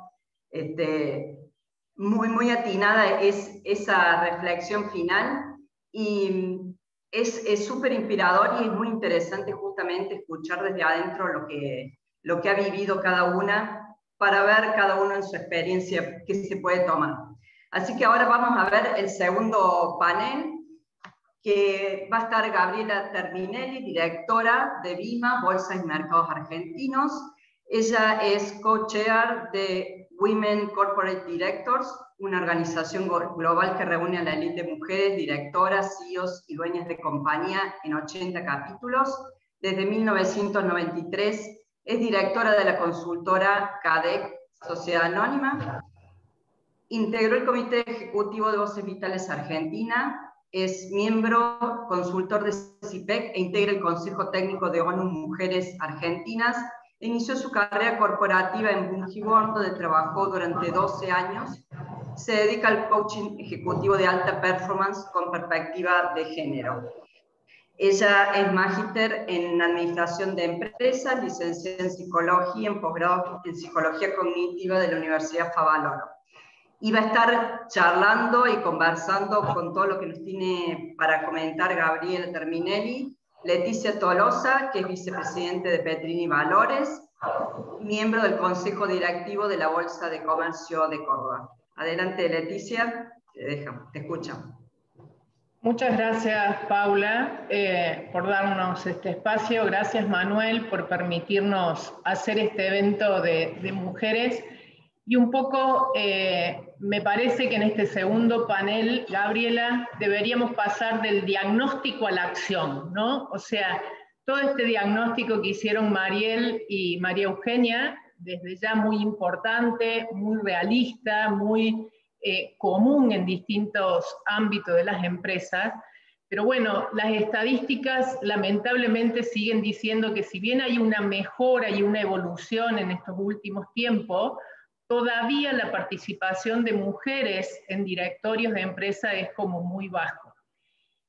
muy atinada esa reflexión final, y es súper inspirador y es muy interesante justamente escuchar desde adentro lo que ha vivido cada una, para ver cada uno en su experiencia qué se puede tomar. Así que ahora vamos a ver el segundo panel, que va a estar Gabriela Terminelli, directora de BIMA, Bolsa y Mercados Argentinos. Ella es co-chair de Women Corporate Directors, una organización global que reúne a la élite de mujeres, directoras, CEOs y dueñas de compañía en 80 capítulos. Desde 1993 es directora de la consultora CADEC, Sociedad Anónima. Integró el Comité Ejecutivo de Voces Vitales Argentina, es miembro consultor de CIPEC e integra el Consejo Técnico de ONU Mujeres Argentinas. Inició su carrera corporativa en Bungiborn, donde trabajó durante 12 años. Se dedica al coaching ejecutivo de alta performance con perspectiva de género. Ella es magíster en Administración de Empresas, licenciada en Psicología, en posgrado en Psicología Cognitiva de la Universidad Favaloro. Y va a estar charlando y conversando con todo lo que nos tiene para comentar Gabriela Terminelli, Leticia Tolosa, que es vicepresidente de Petrini Valores, miembro del Consejo Directivo de la Bolsa de Comercio de Córdoba. Adelante, Leticia, te escucho. Muchas gracias, Paula, por darnos este espacio. Gracias, Manuel, por permitirnos hacer este evento de mujeres. Y un poco me parece que en este segundo panel, Gabriela, deberíamos pasar del diagnóstico a la acción, ¿no? O sea, todo este diagnóstico que hicieron Mariel y María Eugenia, desde ya muy importante, muy realista, muy común en distintos ámbitos de las empresas, pero bueno, las estadísticas lamentablemente siguen diciendo que si bien hay una mejora y una evolución en estos últimos tiempos, todavía la participación de mujeres en directorios de empresa es como muy bajo.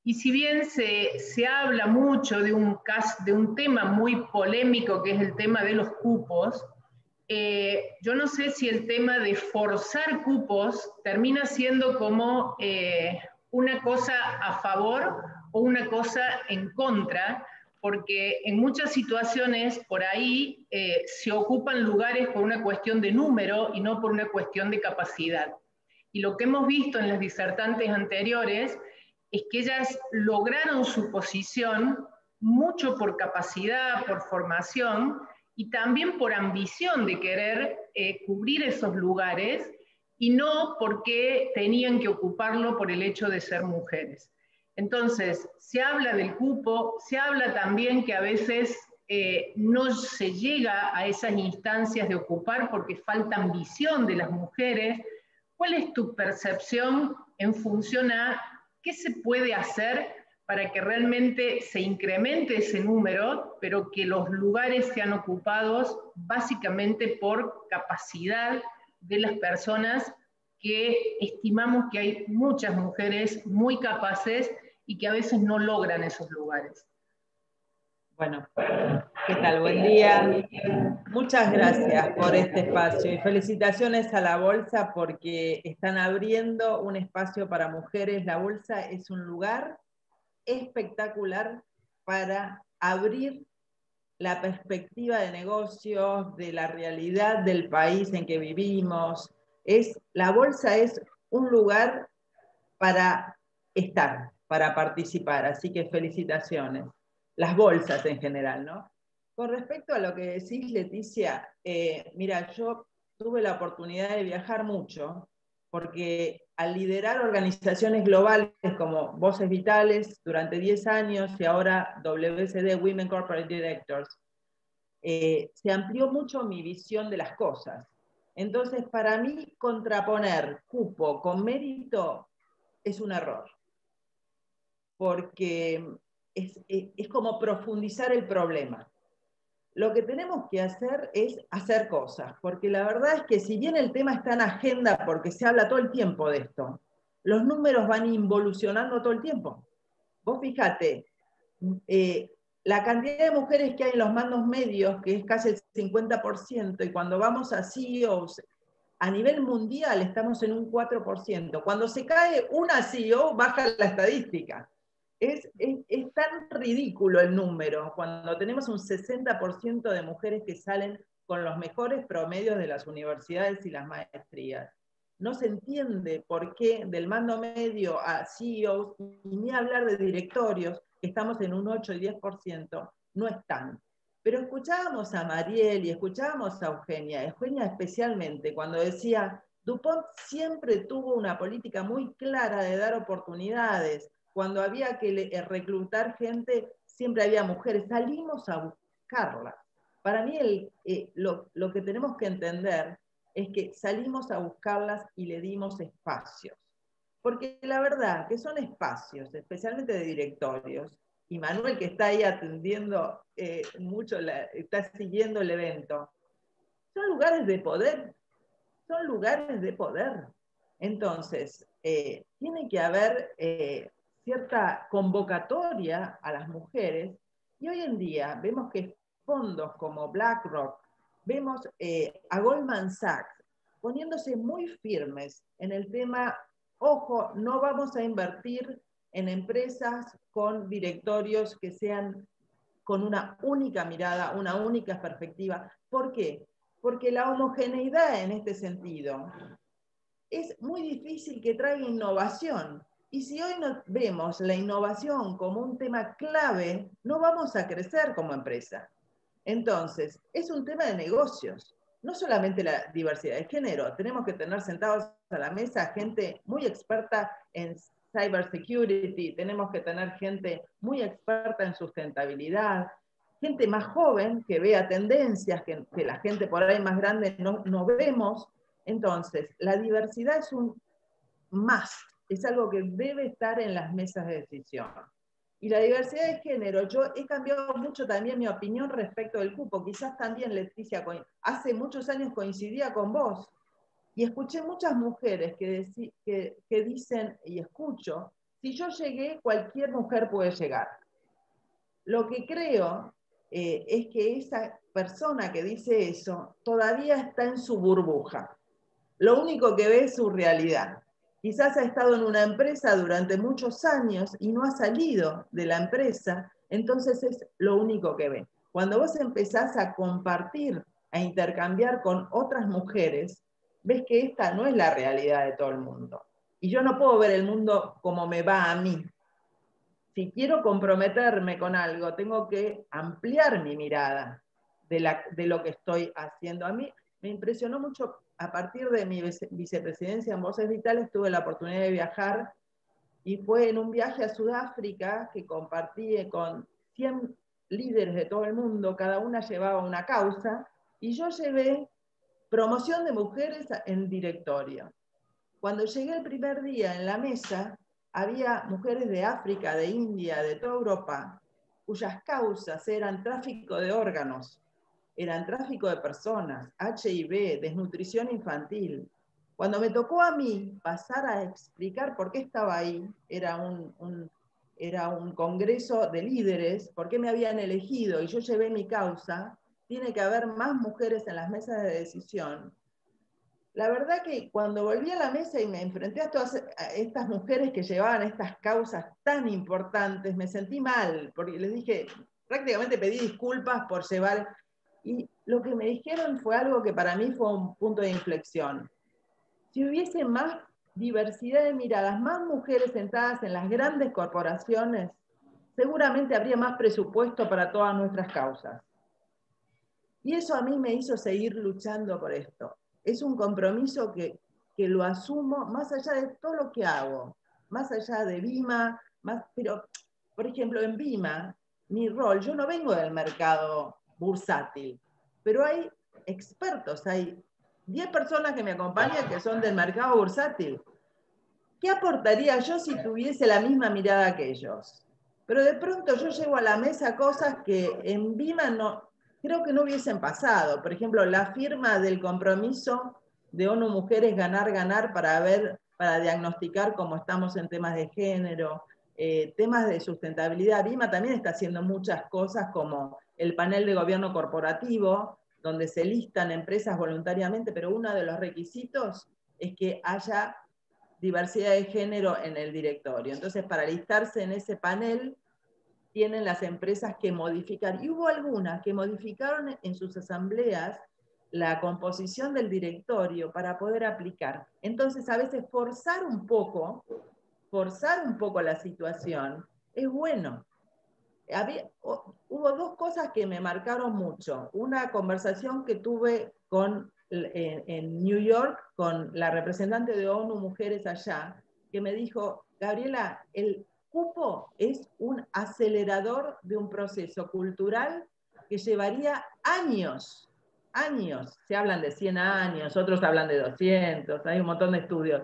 Y si bien se habla mucho de un tema muy polémico, que es el tema de los cupos, yo no sé si el tema de forzar cupos termina siendo como una cosa a favor o una cosa en contra, porque en muchas situaciones por ahí se ocupan lugares por una cuestión de número y no por una cuestión de capacidad. Y lo que hemos visto en las disertantes anteriores es que ellas lograron su posición mucho por capacidad, por formación, y también por ambición de querer cubrir esos lugares, y no porque tenían que ocuparlo por el hecho de ser mujeres. Entonces, se habla del cupo, se habla también que a veces no se llega a esas instancias de ocupar porque falta ambición de las mujeres. ¿Cuál es tu percepción en función a qué se puede hacer para que realmente se incremente ese número, pero que los lugares sean ocupados básicamente por capacidad de las personas, que estimamos que hay muchas mujeres muy capaces y que a veces no logran esos lugares? Bueno, ¿qué tal? Buen día. Muchas gracias por este espacio y felicitaciones a la Bolsa porque están abriendo un espacio para mujeres. La Bolsa es un lugar espectacular para abrir la perspectiva de negocios, de la realidad del país en que vivimos. La Bolsa es un lugar para estar, para participar, así que felicitaciones. Las bolsas en general, ¿no? Con respecto a lo que decís, Leticia, mira, yo tuve la oportunidad de viajar mucho, porque al liderar organizaciones globales como Voces Vitales durante 10 años y ahora WCD, Women Corporate Directors, se amplió mucho mi visión de las cosas. Entonces, para mí, contraponer cupo con mérito es un error, porque es como profundizar el problema. Lo que tenemos que hacer es hacer cosas, porque la verdad es que si bien el tema está en agenda, porque se habla todo el tiempo de esto, los números van involucionando todo el tiempo. Vos fíjate, la cantidad de mujeres que hay en los mandos medios, que es casi el 50%, y cuando vamos a CEOs, a nivel mundial estamos en un 4%. Cuando se cae una CEO, baja la estadística. Es tan ridículo el número, cuando tenemos un 60% de mujeres que salen con los mejores promedios de las universidades y las maestrías. No se entiende por qué del mando medio a CEOs, y ni hablar de directorios, que estamos en un 8 y 10%, no están. Pero escuchábamos a Mariel y escuchábamos a Eugenia especialmente, cuando decía, DuPont siempre tuvo una política muy clara de dar oportunidades. Cuando había que reclutar gente, siempre había mujeres. Salimos a buscarlas. Para mí lo que tenemos que entender es que salimos a buscarlas y le dimos espacios. Porque la verdad que son espacios, especialmente de directorios, y Manuel, que está ahí atendiendo mucho, está siguiendo el evento, son lugares de poder. Son lugares de poder. Entonces, tiene que haber cierta convocatoria a las mujeres, y hoy en día vemos que fondos como BlackRock, vemos a Goldman Sachs poniéndose muy firmes en el tema, ojo, no vamos a invertir en empresas con directorios que sean con una única mirada, una única perspectiva. ¿Por qué? Porque la homogeneidad en este sentido es muy difícil que traiga innovación. Y si hoy no vemos la innovación como un tema clave, no vamos a crecer como empresa. Entonces, es un tema de negocios, no solamente la diversidad de género. Tenemos que tener sentados a la mesa gente muy experta en cybersecurity, tenemos que tener gente muy experta en sustentabilidad, gente más joven que vea tendencias que la gente por ahí más grande no vemos. Entonces, la diversidad es un must, es algo que debe estar en las mesas de decisión. Y la diversidad de género, yo he cambiado mucho también mi opinión respecto del cupo. Quizás también, Leticia, hace muchos años coincidía con vos, y escuché muchas mujeres que dicen, y escucho, si yo llegué, cualquier mujer puede llegar. Lo que creo es que esa persona que dice eso todavía está en su burbuja. Lo único que ve es su realidad. Quizás ha estado en una empresa durante muchos años y no ha salido de la empresa, entonces es lo único que ve. Cuando vos empezás a compartir, a intercambiar con otras mujeres, ves que esta no es la realidad de todo el mundo. Y yo no puedo ver el mundo como me va a mí. Si quiero comprometerme con algo, tengo que ampliar mi mirada de lo que estoy haciendo. A mí me impresionó mucho, a partir de mi vicepresidencia en Voces Vitales, tuve la oportunidad de viajar, y fue en un viaje a Sudáfrica que compartí con 100 líderes de todo el mundo, cada una llevaba una causa, y yo llevé promoción de mujeres en directorio. Cuando llegué el primer día en la mesa, había mujeres de África, de India, de toda Europa, cuyas causas eran tráfico de órganos, eran tráfico de personas, HIV, desnutrición infantil. Cuando me tocó a mí pasar a explicar por qué estaba ahí, era un congreso de líderes, por qué me habían elegido y yo llevé mi causa, tiene que haber más mujeres en las mesas de decisión. La verdad que cuando volví a la mesa y me enfrenté a todas estas mujeres que llevaban estas causas tan importantes, me sentí mal, porque les dije, prácticamente pedí disculpas por llevar, y lo que me dijeron fue algo que para mí fue un punto de inflexión. Si hubiese más diversidad de miradas, más mujeres sentadas en las grandes corporaciones, seguramente habría más presupuesto para todas nuestras causas. Y eso a mí me hizo seguir luchando por esto. Es un compromiso que lo asumo más allá de todo lo que hago, más allá de Vima, pero, por ejemplo, en Vima, mi rol, yo no vengo del mercado bursátil, pero hay expertos, hay 10 personas que me acompañan que son del mercado bursátil. ¿Qué aportaría yo si tuviese la misma mirada que ellos? Pero de pronto yo llevo a la mesa cosas que en Vima no, creo que no hubiesen pasado. Por ejemplo, la firma del compromiso de ONU Mujeres Ganar para diagnosticar cómo estamos en temas de género, temas de sustentabilidad. Vima también está haciendo muchas cosas como el panel de gobierno corporativo, donde se listan empresas voluntariamente, pero uno de los requisitos es que haya diversidad de género en el directorio. Entonces, para listarse en ese panel, tienen las empresas que modificar, y hubo algunas que modificaron en sus asambleas la composición del directorio para poder aplicar. Entonces, a veces forzar un poco la situación es bueno. Hubo dos cosas que me marcaron mucho. Una conversación que tuve en New York con la representante de ONU Mujeres allá, que me dijo, Gabriela, el cupo es un acelerador de un proceso cultural que llevaría años. Se hablan de 100 años, otros hablan de 200, hay un montón de estudios,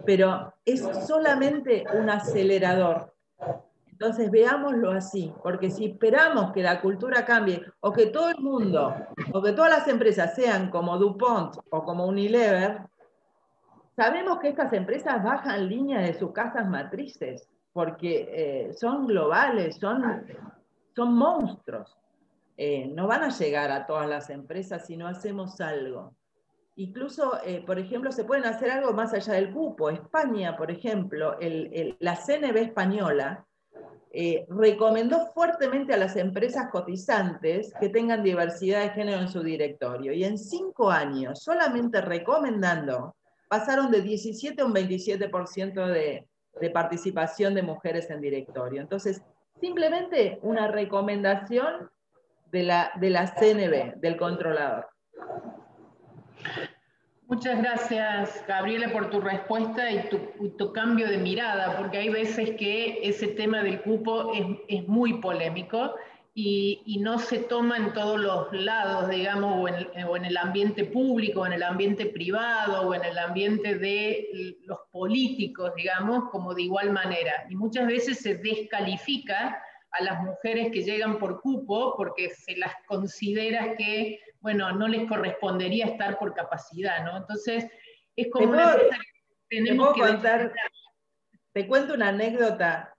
pero es solamente un acelerador. Entonces veámoslo así, porque si esperamos que la cultura cambie, o que todo el mundo, o que todas las empresas sean como DuPont o como Unilever, sabemos que estas empresas bajan línea de sus casas matrices, porque son globales, son monstruos. No van a llegar a todas las empresas si no hacemos algo. Incluso, por ejemplo, se pueden hacer algo más allá del cupo. España, por ejemplo, la CNB española, recomendó fuertemente a las empresas cotizantes que tengan diversidad de género en su directorio. Y en 5 años, solamente recomendando, pasaron de 17 a un 27% de participación de mujeres en directorio. Entonces, simplemente una recomendación de la CNB, del controlador. Muchas gracias, Gabriela, por tu respuesta y tu cambio de mirada, porque hay veces que ese tema del cupo es muy polémico y no se toma en todos los lados, digamos, o en el ambiente público, o en el ambiente privado, o en el ambiente de los políticos, digamos, como de igual manera. Y muchas veces se descalifica a las mujeres que llegan por cupo porque se las considera que, bueno, no les correspondería estar por capacidad, ¿no? Entonces, es como una cosa que tenemos que contar. Te cuento una anécdota.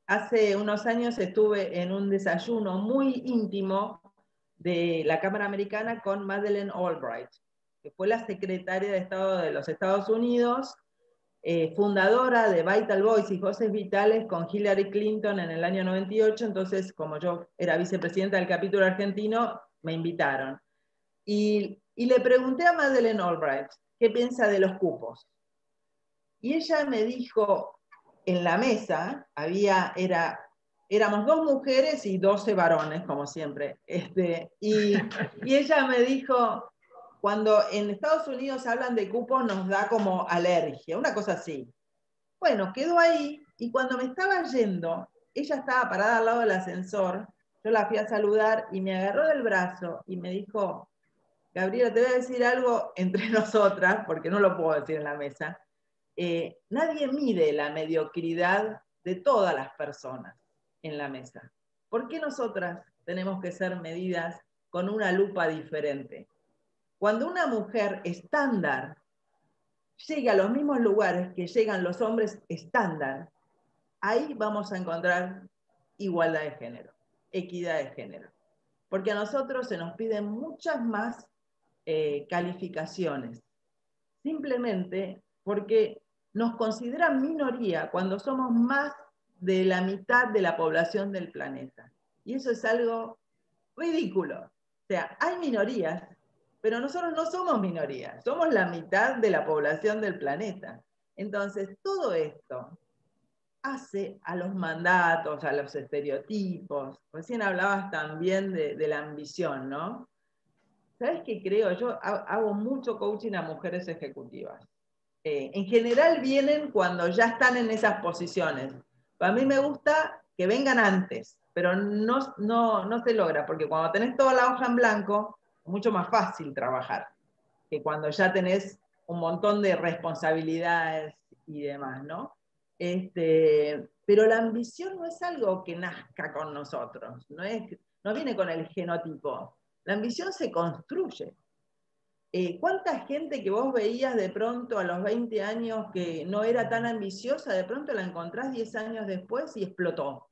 Hace unos años estuve en un desayuno muy íntimo de la Cámara Americana con Madeleine Albright, que fue la secretaria de Estado de los Estados Unidos, fundadora de Vital Voice y Voces Vitales con Hillary Clinton en el año 98. Entonces, como yo era vicepresidenta del capítulo argentino, me invitaron. Y le pregunté a Madeleine Albright qué piensa de los cupos. Y ella me dijo, en la mesa éramos 2 mujeres y 12 varones, como siempre. Y ella me dijo, cuando en Estados Unidos hablan de cupos nos da como alergia, una cosa así. Bueno, quedó ahí, y cuando me estaba yendo, ella estaba parada al lado del ascensor, yo la fui a saludar y me agarró del brazo y me dijo, Gabriela, te voy a decir algo entre nosotras, porque no lo puedo decir en la mesa. Nadie mide la mediocridad de todas las personas en la mesa. ¿Por qué nosotras tenemos que ser medidas con una lupa diferente? Cuando una mujer estándar llega a los mismos lugares que llegan los hombres estándar, ahí vamos a encontrar igualdad de género, equidad de género. Porque a nosotros se nos piden muchas más calificaciones, simplemente porque nos consideran minoría cuando somos más de la mitad de la población del planeta. Y eso es algo ridículo. O sea, hay minorías, pero nosotros no somos minorías, somos la mitad de la población del planeta. Entonces, todo esto hace a los mandatos, a los estereotipos. Recién hablabas también de la ambición, ¿no? ¿Sabes qué creo? Yo hago mucho coaching a mujeres ejecutivas. En general vienen cuando ya están en esas posiciones. A mí me gusta que vengan antes, pero no se logra, porque cuando tenés toda la hoja en blanco, es mucho más fácil trabajar que cuando ya tenés un montón de responsabilidades y demás, ¿no? Pero la ambición no es algo que nazca con nosotros, no viene con el genotipo. La ambición se construye. ¿Cuánta gente que vos veías de pronto a los 20 años que no era tan ambiciosa, de pronto la encontrás 10 años después y explotó?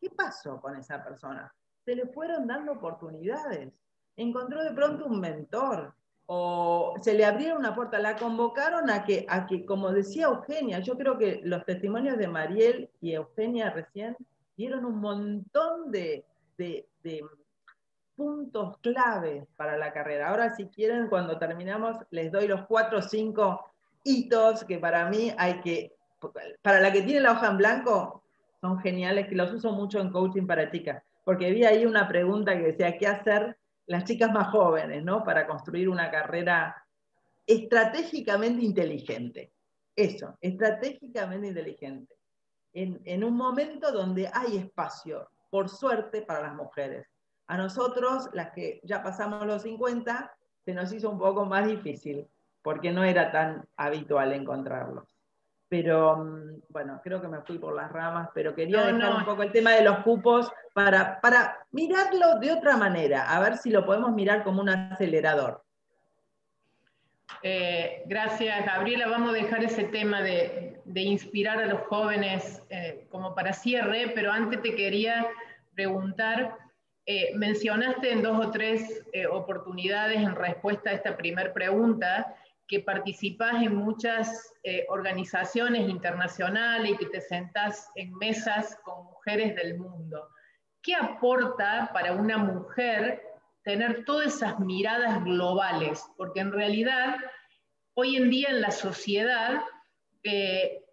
¿Qué pasó con esa persona? Se le fueron dando oportunidades. Encontró de pronto un mentor, o se le abrieron una puerta, la convocaron a que, como decía Eugenia, yo creo que los testimonios de Mariel y Eugenia recién dieron un montón de puntos clave para la carrera. Ahora, si quieren, cuando terminamos, les doy los 4 o 5 hitos que para mí para la que tiene la hoja en blanco, son geniales, que los uso mucho en coaching para chicas, porque vi ahí una pregunta que decía, ¿qué hacer las chicas más jóvenes, ¿no? Para construir una carrera estratégicamente inteligente. Eso, estratégicamente inteligente. En un momento donde hay espacio, por suerte, para las mujeres. A nosotros, las que ya pasamos los 50, se nos hizo un poco más difícil, porque no era tan habitual encontrarlos. Pero, bueno, creo que me fui por las ramas, pero quería dejar un poco el tema de los cupos para mirarlo de otra manera, a ver si lo podemos mirar como un acelerador. Gracias, Gabriela. Vamos a dejar ese tema de inspirar a los jóvenes como para cierre, pero antes te quería preguntar, mencionaste en 2 o 3 oportunidades en respuesta a esta primera pregunta que participás en muchas organizaciones internacionales y que te sentás en mesas con mujeres del mundo. ¿Qué aporta para una mujer tener todas esas miradas globales? Porque en realidad, hoy en día en la sociedad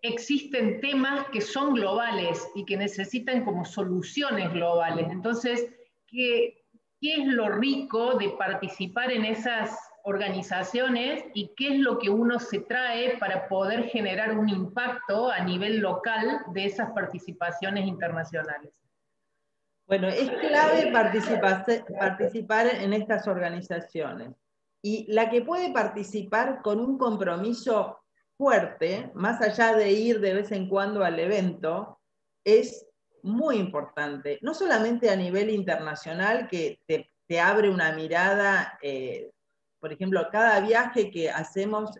existen temas que son globales y que necesitan como soluciones globales. Entonces, ¿qué es lo rico de participar en esas organizaciones y qué es lo que uno se trae para poder generar un impacto a nivel local de esas participaciones internacionales? Bueno, es clave participar en estas organizaciones. Y la que puede participar con un compromiso fuerte, más allá de ir de vez en cuando al evento, es muy importante. No solamente a nivel internacional, que te abre una mirada, por ejemplo, cada viaje que hacemos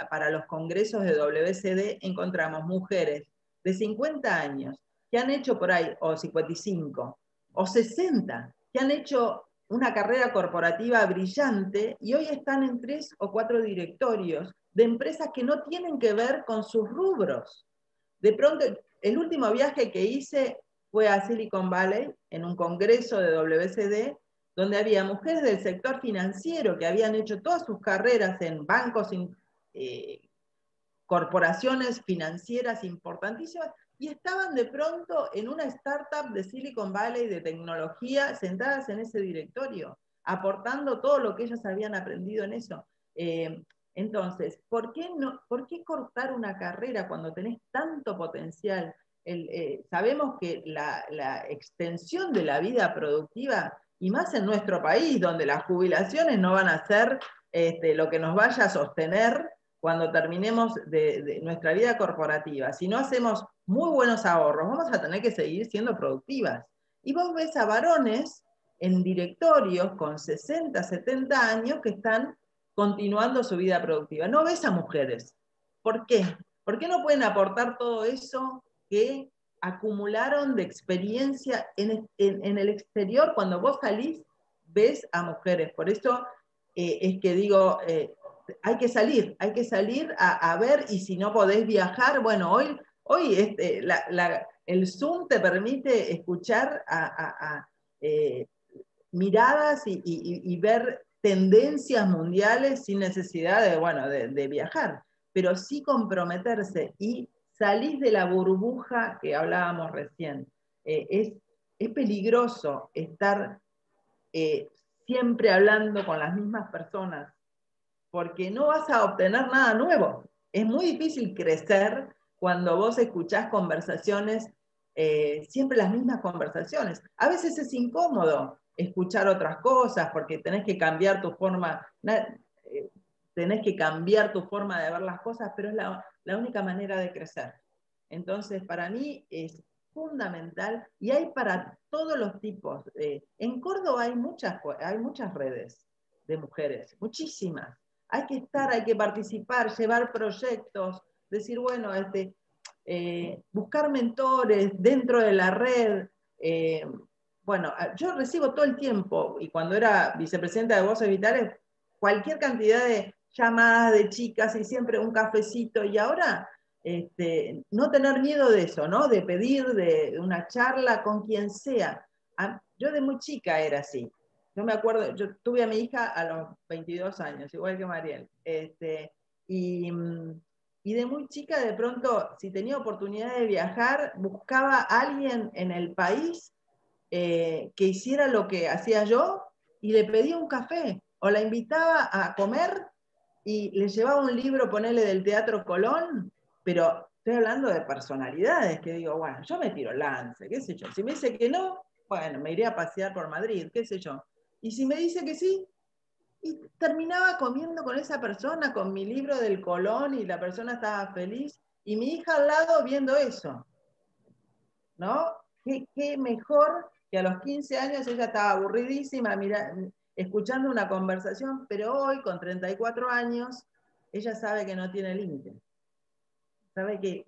para los congresos de WCD, encontramos mujeres de 50 años que han hecho por ahí, o 55, o 60, que han hecho una carrera corporativa brillante y hoy están en 3 o 4 directorios de empresas que no tienen que ver con sus rubros. De pronto, el último viaje que hice fue a Silicon Valley, en un congreso de WCD, donde había mujeres del sector financiero que habían hecho todas sus carreras en bancos, corporaciones financieras importantísimas, y estaban de pronto en una startup de Silicon Valley de tecnología, sentadas en ese directorio, aportando todo lo que ellas habían aprendido en eso. Entonces, ¿por qué cortar una carrera cuando tenés tanto potencial sabemos que la extensión de la vida productiva, y más en nuestro país, donde las jubilaciones no van a ser lo que nos vaya a sostener cuando terminemos de nuestra vida corporativa. Si no hacemos muy buenos ahorros, vamos a tener que seguir siendo productivas. Y vos ves a varones en directorios con 60, 70 años que están continuando su vida productiva. No ves a mujeres. ¿Por qué? ¿Por qué no pueden aportar todo eso que acumularon de experiencia en el exterior? Cuando vos salís, ves a mujeres. Por eso es que digo, hay que salir a ver, y si no podés viajar, bueno, hoy el Zoom te permite escuchar miradas y ver tendencias mundiales sin necesidad de viajar, pero sí comprometerse y salir de la burbuja que hablábamos recién. Es peligroso estar siempre hablando con las mismas personas, porque no vas a obtener nada nuevo. Es muy difícil crecer cuando vos escuchás conversaciones, siempre las mismas conversaciones. A veces es incómodo escuchar otras cosas porque tenés que cambiar tu forma, tenés que cambiar tu forma de ver las cosas, pero es la única manera de crecer. Entonces, para mí es fundamental, y hay para todos los tipos. En Córdoba hay muchas redes de mujeres, muchísimas. Hay que estar, hay que participar, llevar proyectos, decir, bueno, buscar mentores dentro de la red. Bueno, yo recibo todo el tiempo, y cuando era vicepresidenta de Voces Vitales, cualquier cantidad de llamadas de chicas y siempre un cafecito, y ahora no tener miedo de eso, ¿no? De pedir de una charla con quien sea. Yo de muy chica era así. Yo me acuerdo, yo tuve a mi hija a los 22 años, igual que Mariel. Y de muy chica, de pronto, si tenía oportunidad de viajar, buscaba a alguien en el país que hiciera lo que hacía yo, y le pedía un café, o la invitaba a comer, y le llevaba un libro, ponele, del Teatro Colón, pero estoy hablando de personalidades que digo, bueno, yo me tiro lance, qué sé yo. Si me dice que no, bueno, me iré a pasear por Madrid, qué sé yo. Y si me dice que sí, y terminaba comiendo con esa persona, con mi libro del Colón, y la persona estaba feliz, y mi hija al lado viendo eso, ¿no? Qué mejor que a los 15 años ella estaba aburridísima, escuchando una conversación, pero hoy, con 34 años, ella sabe que no tiene límite. Sabe que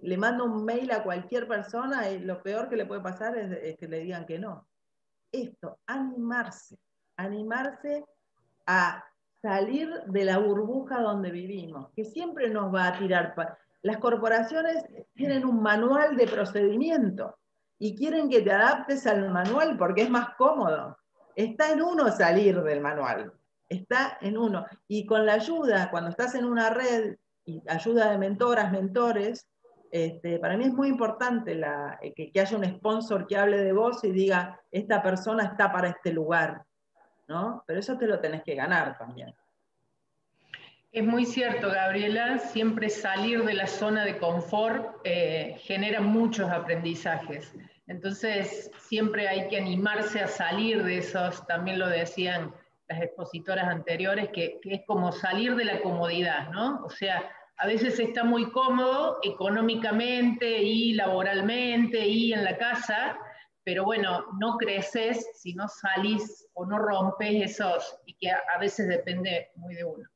le manda un mail a cualquier persona, y lo peor que le puede pasar es que le digan que no. Esto, animarse a salir de la burbuja donde vivimos, que siempre nos va a tirar. Las corporaciones tienen un manual de procedimiento y quieren que te adaptes al manual porque es más cómodo. Está en uno salir del manual, está en uno. Y con la ayuda, cuando estás en una red y ayuda de mentoras, mentores, para mí es muy importante que haya un sponsor que hable de vos y diga, esta persona está para este lugar, ¿no? Pero eso te lo tenés que ganar también. Es muy cierto, Gabriela, siempre salir de la zona de confort genera muchos aprendizajes. Entonces, siempre hay que animarse a salir de esos, también lo decían las expositoras anteriores, que es como salir de la comodidad, ¿no? O sea, a veces está muy cómodo económicamente y laboralmente y en la casa, pero bueno, no creces si no salís o no rompes esos, y que a veces depende muy de uno.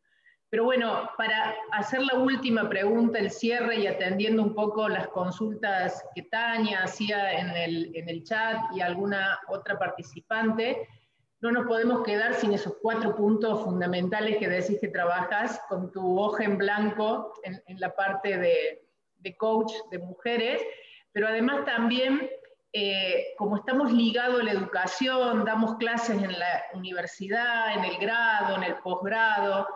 Pero bueno, para hacer la última pregunta, el cierre, y atendiendo un poco las consultas que Tania hacía en el chat y alguna otra participante, no nos podemos quedar sin esos 4 puntos fundamentales que decís que trabajas con tu hoja en blanco en la parte de coach de mujeres, pero además también, como estamos ligados a la educación, damos clases en la universidad, en el grado, en el posgrado,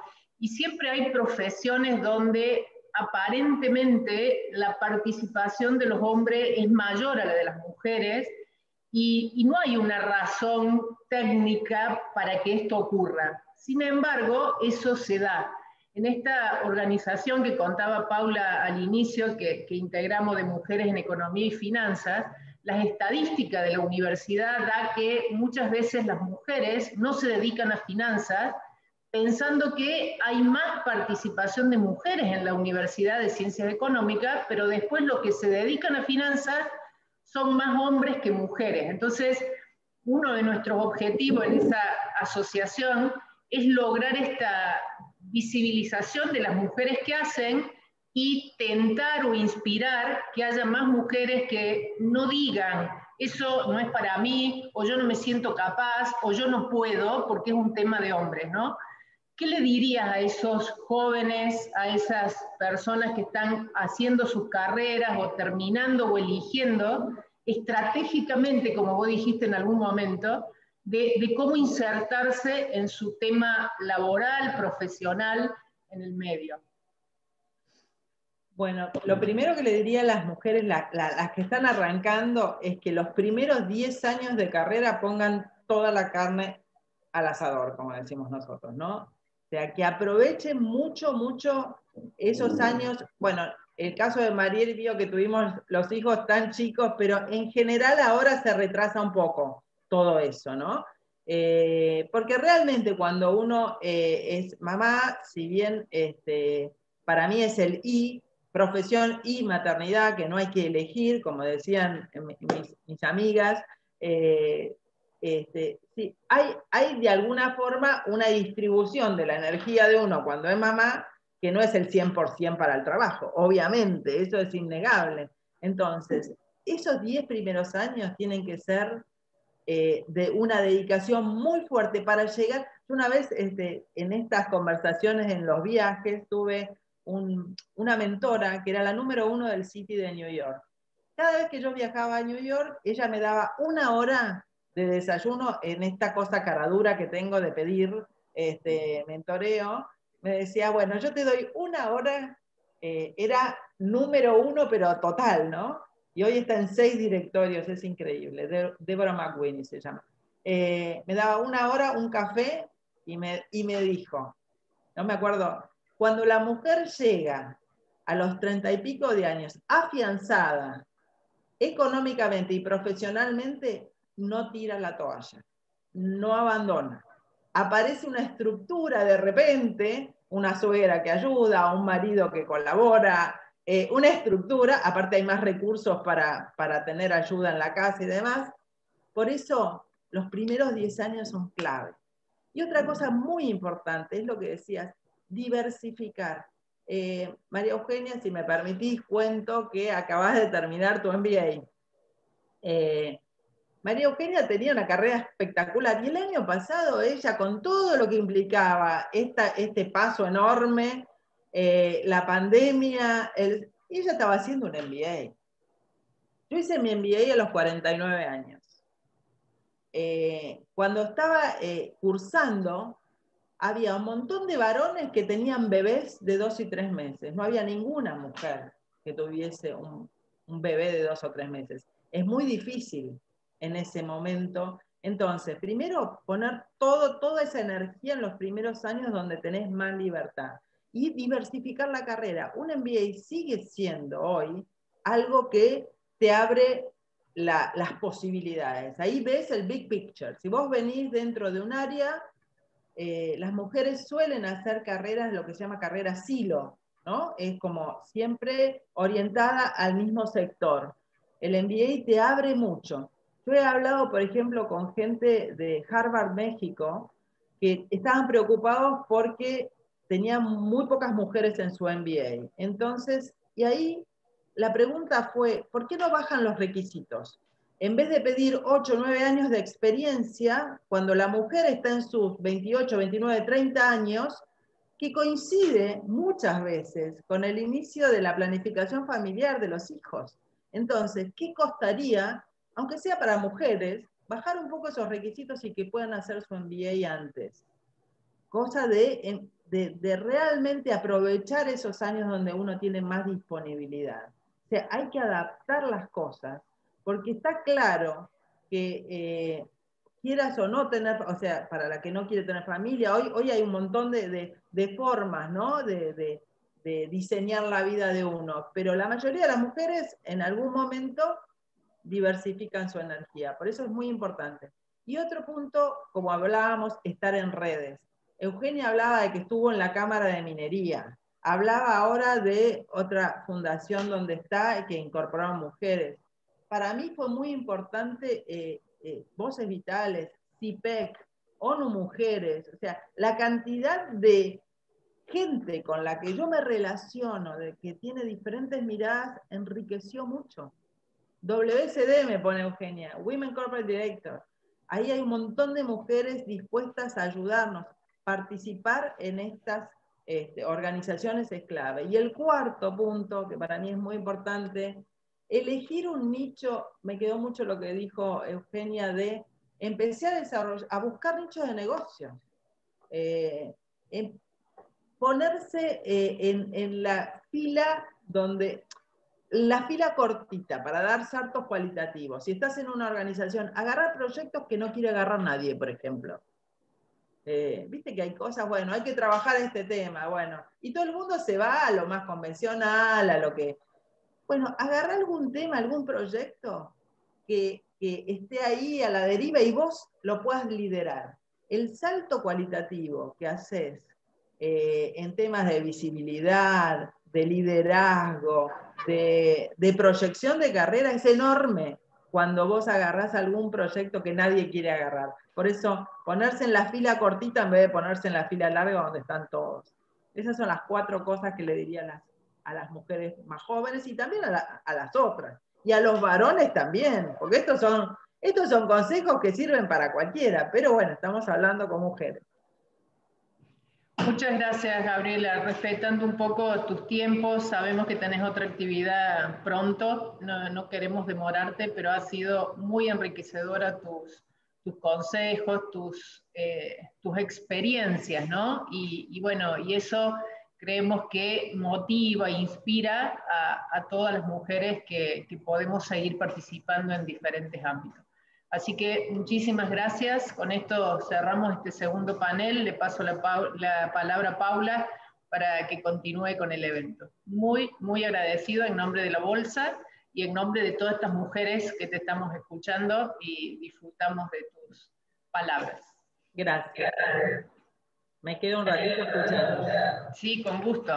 y siempre hay profesiones donde aparentemente la participación de los hombres es mayor a la de las mujeres, y no hay una razón técnica para que esto ocurra. Sin embargo, eso se da. en esta organización que contaba Paula al inicio, que integramos de Mujeres en Economía y Finanzas, las estadísticas de la universidad da que muchas veces las mujeres no se dedican a finanzas, pensando que hay más participación de mujeres en la Universidad de Ciencias Económicas, pero después los que se dedican a finanzas son más hombres que mujeres. Entonces, uno de nuestros objetivos en esa asociación es lograr esta visibilización de las mujeres que hacen y tentar o inspirar que haya más mujeres que no digan eso no es para mí, o yo no me siento capaz, o yo no puedo, porque es un tema de hombres, ¿no? ¿Qué le dirías a esos jóvenes, a esas personas que están haciendo sus carreras o terminando o eligiendo estratégicamente, como vos dijiste en algún momento, de cómo insertarse en su tema laboral, profesional, en el medio? Bueno, lo primero que le diría a las mujeres, las que están arrancando, es que los primeros 10 años de carrera pongan toda la carne al asador, como decimos nosotros, ¿no? O sea, que aprovechen mucho, mucho esos años. Bueno, el caso de Mariel vio que tuvimos los hijos tan chicos, pero en general ahora se retrasa un poco todo eso, ¿no? Porque realmente cuando uno es mamá, si bien para mí es el profesión y maternidad, que no hay que elegir, como decían mis amigas, sí, hay de alguna forma una distribución de la energía de uno cuando es mamá, que no es el 100% para el trabajo, obviamente, eso es innegable. Entonces, esos 10 primeros años tienen que ser de una dedicación muy fuerte para llegar. Una vez en estas conversaciones en los viajes tuve una mentora que era la número 1 del City de New York. Cada vez que yo viajaba a New York, ella me daba 1 hora de desayuno en esta cosa caradura que tengo de pedir mentoreo. Me decía, bueno, yo te doy 1 hora, era número 1, pero total, ¿no? Y hoy está en 6 directorios, es increíble. Deborah McWhinney se llama. Me daba 1 hora, un café, y me dijo, no me acuerdo, cuando la mujer llega a los 30 y pico de años, afianzada económicamente y profesionalmente, no tira la toalla, no abandona. Aparece una estructura de repente, una suegra que ayuda, un marido que colabora, una estructura, aparte hay más recursos para tener ayuda en la casa y demás. Por eso los primeros 10 años son clave. Y otra cosa muy importante es lo que decías, diversificar. María Eugenia, si me permitís, cuento que acabás de terminar tu MBA. María Eugenia tenía una carrera espectacular y el año pasado ella, con todo lo que implicaba este paso enorme, la pandemia, ella estaba haciendo un MBA. Yo hice mi MBA a los 49 años. Cuando estaba cursando, había un montón de varones que tenían bebés de 2 y 3 meses. No había ninguna mujer que tuviese un bebé de 2 o 3 meses. Es muy difícil en ese momento. Entonces, primero poner toda esa energía en los primeros años donde tenés más libertad. Y diversificar la carrera. Un MBA sigue siendo hoy algo que te abre las posibilidades. Ahí ves el big picture. Si vos venís dentro de un área, las mujeres suelen hacer carreras, lo que se llama carrera silo, ¿no? Es como siempre orientada al mismo sector. El MBA te abre mucho. Yo he hablado, por ejemplo, con gente de Harvard, México, que estaban preocupados porque tenían muy pocas mujeres en su MBA. Entonces, y ahí la pregunta fue, ¿por qué no bajan los requisitos? En vez de pedir 8 o 9 años de experiencia, cuando la mujer está en sus 28, 29, 30 años, que coincide muchas veces con el inicio de la planificación familiar de los hijos. Entonces, ¿qué costaría, aunque sea para mujeres, bajar un poco esos requisitos y que puedan hacer su MBA antes? Cosa de realmente aprovechar esos años donde uno tiene más disponibilidad. O sea, hay que adaptar las cosas, porque está claro que quieras o no tener, o sea, para la que no quiere tener familia, hoy hay un montón de formas, ¿no? De diseñar la vida de uno, pero la mayoría de las mujeres en algún momento diversifican su energía, por eso es muy importante. Y otro punto, como hablábamos, estar en redes. Eugenia hablaba de que estuvo en la Cámara de Minería, hablaba ahora de otra fundación donde está, que incorporaron mujeres. Para mí fue muy importante Voces Vitales, CIPEC, ONU Mujeres, o sea, la cantidad de gente con la que yo me relaciono, de que tiene diferentes miradas, enriqueció mucho. WCD me pone Eugenia, Women Corporate Director. Ahí hay un montón de mujeres dispuestas a ayudarnos, participar en estas organizaciones es clave. Y el cuarto punto, que para mí es muy importante, elegir un nicho, me quedó mucho lo que dijo Eugenia de empecé a buscar nichos de negocio. Ponerse en la fila donde la fila cortita para dar saltos cualitativos. Si estás en una organización, agarrar proyectos que no quiere agarrar nadie, por ejemplo. Viste que hay cosas, bueno, hay que trabajar este tema, bueno, y todo el mundo se va a lo más convencional, a lo que... Bueno, agarrar algún tema, algún proyecto que esté ahí a la deriva y vos lo puedas liderar. El salto cualitativo que haces en temas de visibilidad, de liderazgo, de proyección de carrera es enorme cuando vos agarrás algún proyecto que nadie quiere agarrar. Por eso, ponerse en la fila cortita en vez de ponerse en la fila larga donde están todos. Esas son las 4 cosas que le diría a las mujeres más jóvenes y también a las otras. Y a los varones también, porque estos son consejos que sirven para cualquiera, pero bueno, estamos hablando con mujeres. Muchas gracias, Gabriela. Respetando un poco tus tiempos, sabemos que tenés otra actividad pronto, no queremos demorarte, pero ha sido muy enriquecedora tus consejos, tus experiencias, ¿no? Y bueno, y eso creemos que motiva e inspira a todas las mujeres que podemos seguir participando en diferentes ámbitos. Así que muchísimas gracias. Con esto cerramos este segundo panel. Le paso la palabra a Paula para que continúe con el evento. Muy, muy agradecido en nombre de la Bolsa y en nombre de todas estas mujeres que te estamos escuchando y disfrutamos de tus palabras. Gracias. Me quedo un ratito escuchando. Sí, con gusto.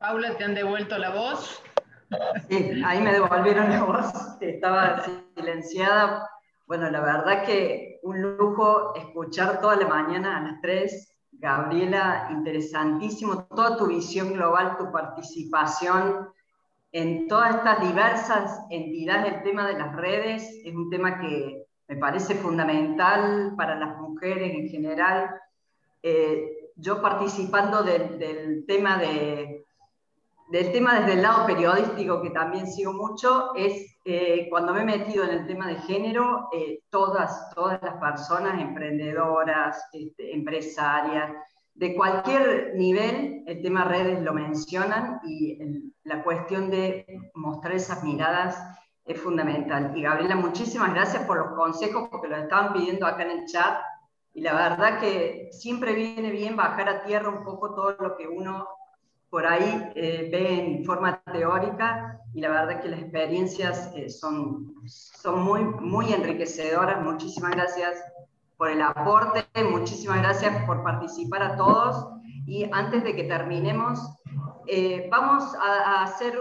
Paula, ¿te han devuelto la voz? Sí, ahí me devolvieron la voz, estaba silenciada. Bueno, la verdad que un lujo escuchar toda la mañana a las 3. Gabriela, interesantísimo, toda tu visión global, tu participación en todas estas diversas entidades. El tema de las redes es un tema que me parece fundamental para las mujeres en general. Yo participando del tema desde el lado periodístico, que también sigo mucho, es cuando me he metido en el tema de género, todas las personas emprendedoras, empresarias, de cualquier nivel, el tema redes lo mencionan y la cuestión de mostrar esas miradas es fundamental. Y Gabriela, muchísimas gracias por los consejos, porque los estaban pidiendo acá en el chat, y la verdad que siempre viene bien bajar a tierra un poco todo lo que uno por ahí ve en forma teórica, y la verdad que las experiencias son muy, muy enriquecedoras. Muchísimas gracias por el aporte, muchísimas gracias por participar a todos, y antes de que terminemos, vamos a hacer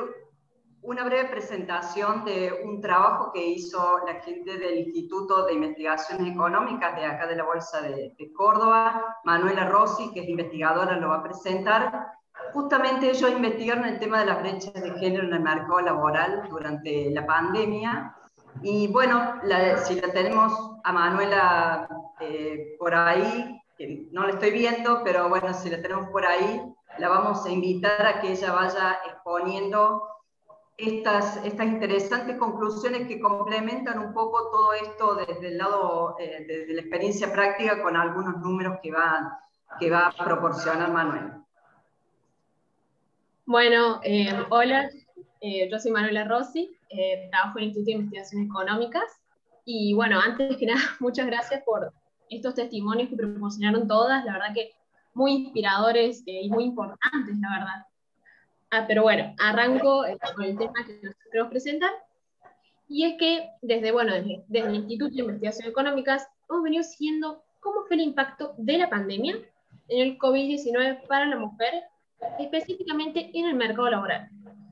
una breve presentación de un trabajo que hizo la gente del Instituto de Investigaciones Económicas de acá de la Bolsa de Córdoba. Manuela Rossi, que es investigadora, lo va a presentar. Justamente ellos investigaron el tema de las brechas de género en el mercado laboral durante la pandemia. Y bueno, si la tenemos a Manuela por ahí, que no la estoy viendo, pero bueno, si la tenemos por ahí, la vamos a invitar a que ella vaya exponiendo estas interesantes conclusiones que complementan un poco todo esto desde el lado, desde la experiencia práctica, con algunos números que va a proporcionar Manuel. Bueno, hola, Yo soy Manuela Rossi, trabajo en el Instituto de Investigaciones Económicas, y bueno, antes que nada, muchas gracias por estos testimonios que proporcionaron todas, la verdad que muy inspiradores y muy importantes, la verdad. Pero bueno, arranco con el tema que nos queremos presentar, y es que desde el Instituto de Investigaciones Económicas hemos venido siguiendo cómo fue el impacto de la pandemia en el COVID-19 para la mujer, específicamente en el mercado laboral,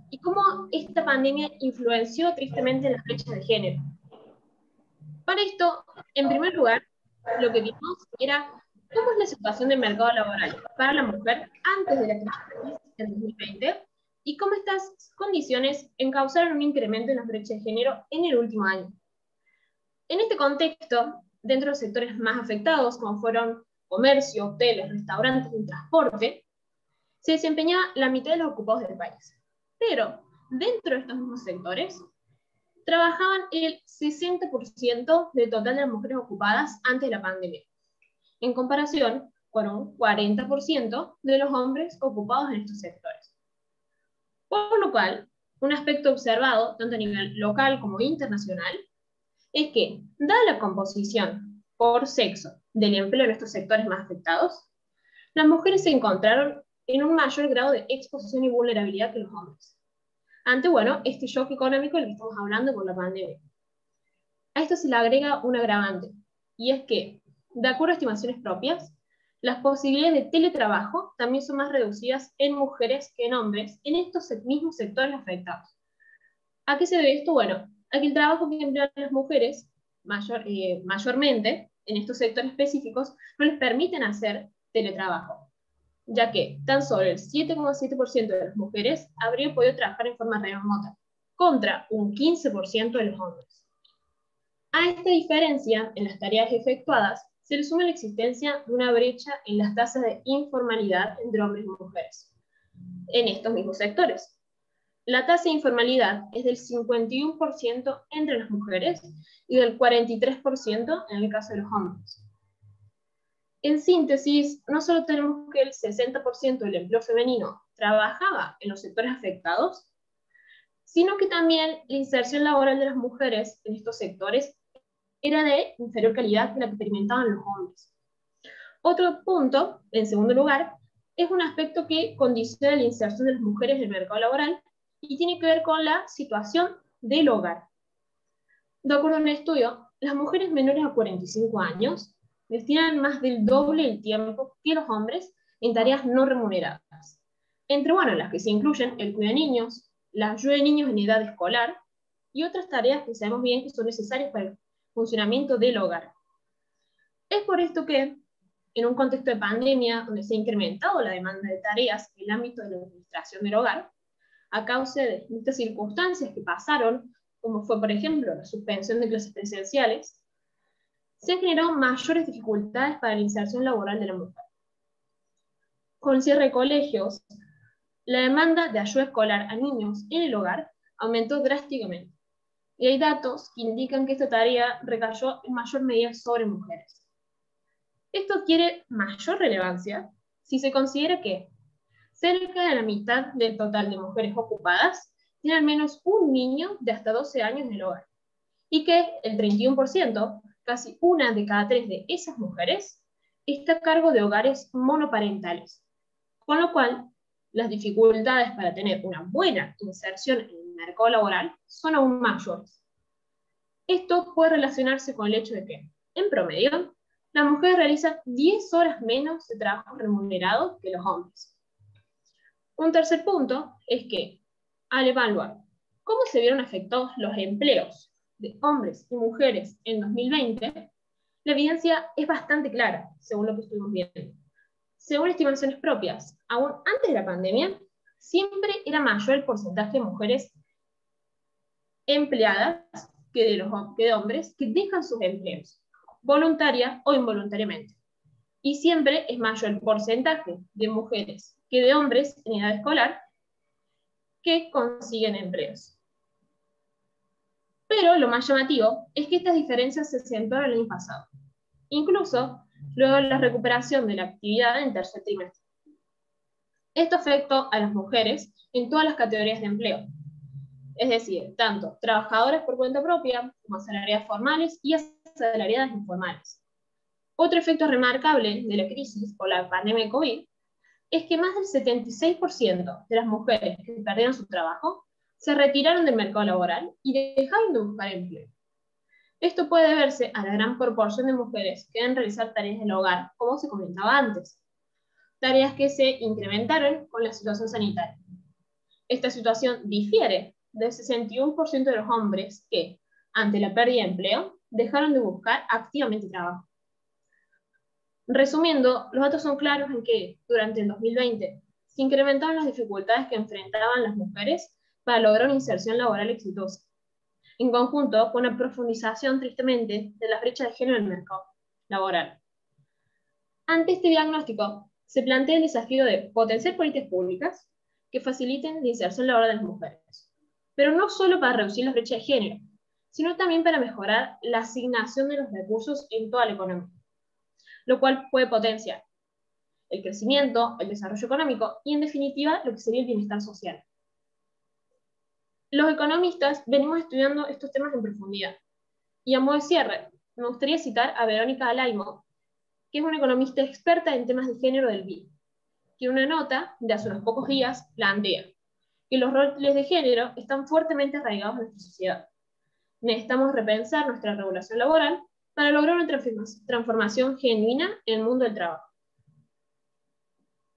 y cómo esta pandemia influenció tristemente en las brechas de género. Para esto, en primer lugar, lo que vimos era cómo es la situación del mercado laboral para la mujer antes de la crisis en 2020 y cómo estas condiciones causaron un incremento en las brechas de género en el último año. En este contexto, dentro de los sectores más afectados, como fueron comercio, hoteles, restaurantes y transporte, se desempeñaba la mitad de los ocupados del país. Pero dentro de estos mismos sectores, trabajaban el 60% del total de las mujeres ocupadas antes de la pandemia, en comparación con un 40% de los hombres ocupados en estos sectores. Por lo cual, un aspecto observado, tanto a nivel local como internacional, es que, dada la composición por sexo del empleo en estos sectores más afectados, las mujeres se encontraron en un mayor grado de exposición y vulnerabilidad que los hombres, ante este shock económico del que estamos hablando por la pandemia. A esto se le agrega un agravante, y es que, de acuerdo a estimaciones propias, las posibilidades de teletrabajo también son más reducidas en mujeres que en hombres en estos mismos sectores afectados. ¿A qué se debe esto? Bueno, a que el trabajo que emplean las mujeres, mayormente en estos sectores específicos, no les permiten hacer teletrabajo, ya que tan solo el 7,7% de las mujeres habría podido trabajar en forma remota, contra un 15% de los hombres. A esta diferencia en las tareas efectuadas se le suma la existencia de una brecha en las tasas de informalidad entre hombres y mujeres en estos mismos sectores. La tasa de informalidad es del 51% entre las mujeres y del 43% en el caso de los hombres. En síntesis, no solo tenemos que el 60% del empleo femenino trabajaba en los sectores afectados, sino que también la inserción laboral de las mujeres en estos sectores era de inferior calidad que la que experimentaban los hombres. Otro punto, en segundo lugar, es un aspecto que condiciona la inserción de las mujeres en el mercado laboral y tiene que ver con la situación del hogar. De acuerdo a un estudio, las mujeres menores a 45 años destinan más del doble del tiempo que los hombres en tareas no remuneradas. Entre las que se incluyen el cuidado de niños, la ayuda de niños en edad escolar y otras tareas que sabemos bien que son necesarias para el funcionamiento del hogar. Es por esto que, en un contexto de pandemia donde se ha incrementado la demanda de tareas en el ámbito de la administración del hogar, a causa de estas circunstancias que pasaron, como fue, por ejemplo, la suspensión de clases presenciales, se han generado mayores dificultades para la inserción laboral de la mujer. Con el cierre de colegios, la demanda de ayuda escolar a niños en el hogar aumentó drásticamente, y hay datos que indican que esta tarea recayó en mayor medida sobre mujeres. Esto adquiere mayor relevancia si se considera que cerca de la mitad del total de mujeres ocupadas tiene al menos un niño de hasta 12 años en el hogar, y que el 31%, casi una de cada 3 de esas mujeres, está a cargo de hogares monoparentales, con lo cual las dificultades para tener una buena inserción en el mercado laboral son aún mayores. Esto puede relacionarse con el hecho de que, en promedio, las mujeres realizan 10 horas menos de trabajo remunerado que los hombres. Un tercer punto es que, al evaluar cómo se vieron afectados los empleos de hombres y mujeres en 2020, la evidencia es bastante clara, según lo que estuvimos viendo. Según estimaciones propias, aún antes de la pandemia, siempre era mayor el porcentaje de mujeres empleadas que de hombres que dejan sus empleos, voluntaria o involuntariamente. Y siempre es mayor el porcentaje de mujeres que de hombres en edad escolar que consiguen empleos. Pero lo más llamativo es que estas diferencias se acentuaron el año pasado, incluso luego de la recuperación de la actividad en tercer trimestre. Esto afectó a las mujeres en todas las categorías de empleo, Es decir, tanto trabajadoras por cuenta propia como asalariadas formales y asalariadas informales. Otro efecto remarcable de la crisis o la pandemia de COVID es que más del 76% de las mujeres que perdieron su trabajo se retiraron del mercado laboral y dejaron de buscar empleo. Esto puede deberse a la gran proporción de mujeres que deben realizar tareas del hogar, como se comentaba antes, tareas que se incrementaron con la situación sanitaria. Esta situación difiere del 61% de los hombres que, ante la pérdida de empleo, dejaron de buscar activamente trabajo. Resumiendo, los datos son claros en que, durante el 2020, se incrementaron las dificultades que enfrentaban las mujeres para lograr una inserción laboral exitosa, en conjunto con una profundización, tristemente, de las brechas de género en el mercado laboral. Ante este diagnóstico, se plantea el desafío de potenciar políticas públicas que faciliten la inserción laboral de las mujeres, pero no solo para reducir las brechas de género, sino también para mejorar la asignación de los recursos en toda la economía, lo cual puede potenciar el crecimiento, el desarrollo económico y, en definitiva, lo que sería el bienestar social. Los economistas venimos estudiando estos temas en profundidad, y a modo de cierre, me gustaría citar a Verónica Alaimo, que es una economista experta en temas de género del BID, que en una nota de hace unos pocos días plantea que los roles de género están fuertemente arraigados en nuestra sociedad. Necesitamos repensar nuestra regulación laboral para lograr una transformación genuina en el mundo del trabajo.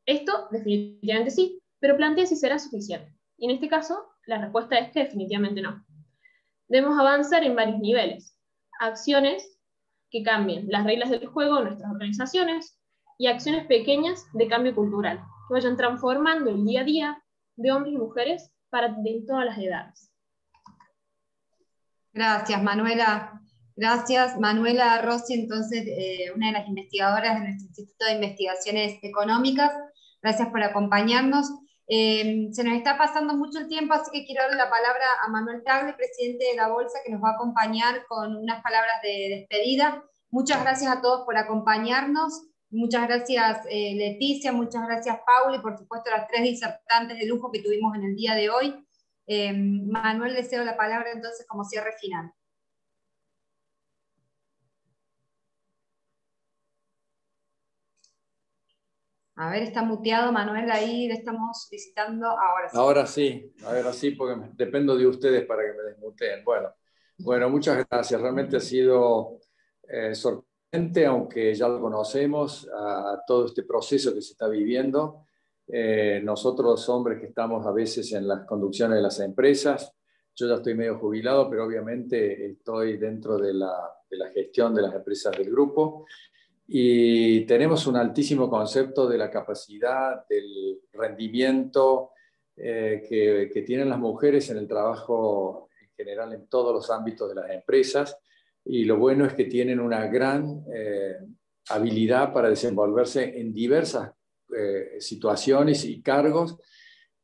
Esto definitivamente sí, pero plantea si será suficiente. Y en este caso, la respuesta es que definitivamente no. Debemos avanzar en varios niveles. Acciones que cambien las reglas del juego en nuestras organizaciones y acciones pequeñas de cambio cultural, que vayan transformando el día a día de hombres y mujeres de todas las edades. Gracias, Manuela. Gracias, Manuela Rossi, entonces, una de las investigadoras de nuestro Instituto de Investigaciones Económicas. Gracias por acompañarnos. Se nos está pasando mucho el tiempo, así que quiero darle la palabra a Manuel Tagle, presidente de la Bolsa, que nos va a acompañar con unas palabras de despedida. Muchas gracias a todos por acompañarnos. Muchas gracias, Leticia, muchas gracias, Paula, y por supuesto a las tres disertantes de lujo que tuvimos en el día de hoy. Manuel, le cedo la palabra entonces como cierre final. A ver, está muteado Manuel ahí, le estamos visitando ahora sí. Ahora sí, porque dependo de ustedes para que me desmuteen. Bueno, muchas gracias. Realmente ha sido sorprendente, aunque ya lo conocemos, a todo este proceso que se está viviendo. Nosotros los hombres que estamos a veces en las conducciones de las empresas, yo ya estoy medio jubilado, pero obviamente estoy dentro de la gestión de las empresas del grupo. Y tenemos un altísimo concepto de la capacidad, del rendimiento que tienen las mujeres en el trabajo en general en todos los ámbitos de las empresas. Y lo bueno es que tienen una gran habilidad para desenvolverse en diversas situaciones y cargos.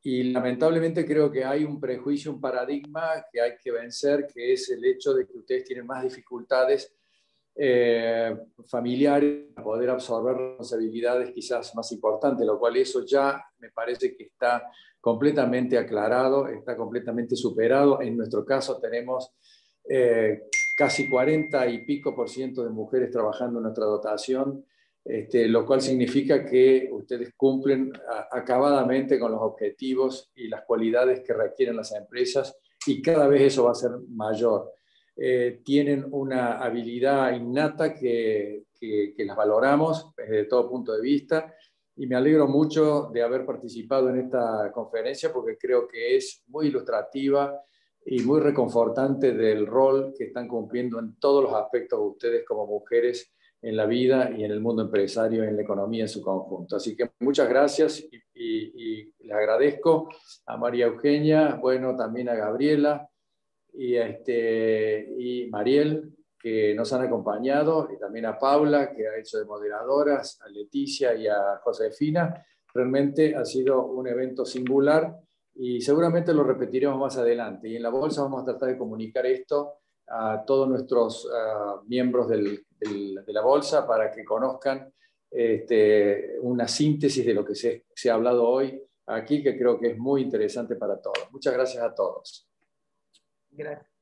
Y lamentablemente creo que hay un prejuicio, un paradigma que hay que vencer, que es el hecho de que ustedes tienen más dificultades familiares para poder absorber responsabilidades quizás más importantes, lo cual eso ya me parece que está completamente aclarado, está completamente superado. En nuestro caso tenemos casi 40 y pico % de mujeres trabajando en nuestra dotación, lo cual significa que ustedes cumplen acabadamente con los objetivos y las cualidades que requieren las empresas, y cada vez eso va a ser mayor. Tienen una habilidad innata que las valoramos desde todo punto de vista, y me alegro mucho de haber participado en esta conferencia porque creo que es muy ilustrativa y muy reconfortante del rol que están cumpliendo en todos los aspectos ustedes como mujeres en la vida y en el mundo empresario y en la economía en su conjunto. Así que muchas gracias y les agradezco a María Eugenia, bueno, también a Gabriela y Mariel, que nos han acompañado, y también a Paula, que ha hecho de moderadoras, a Leticia y a Josefina. Realmente ha sido un evento singular y seguramente lo repetiremos más adelante. Y en la Bolsa vamos a tratar de comunicar esto a todos nuestros miembros de la Bolsa para que conozcan una síntesis de lo que se ha hablado hoy aquí, que creo que es muy interesante para todos. Muchas gracias a todos. Gracias.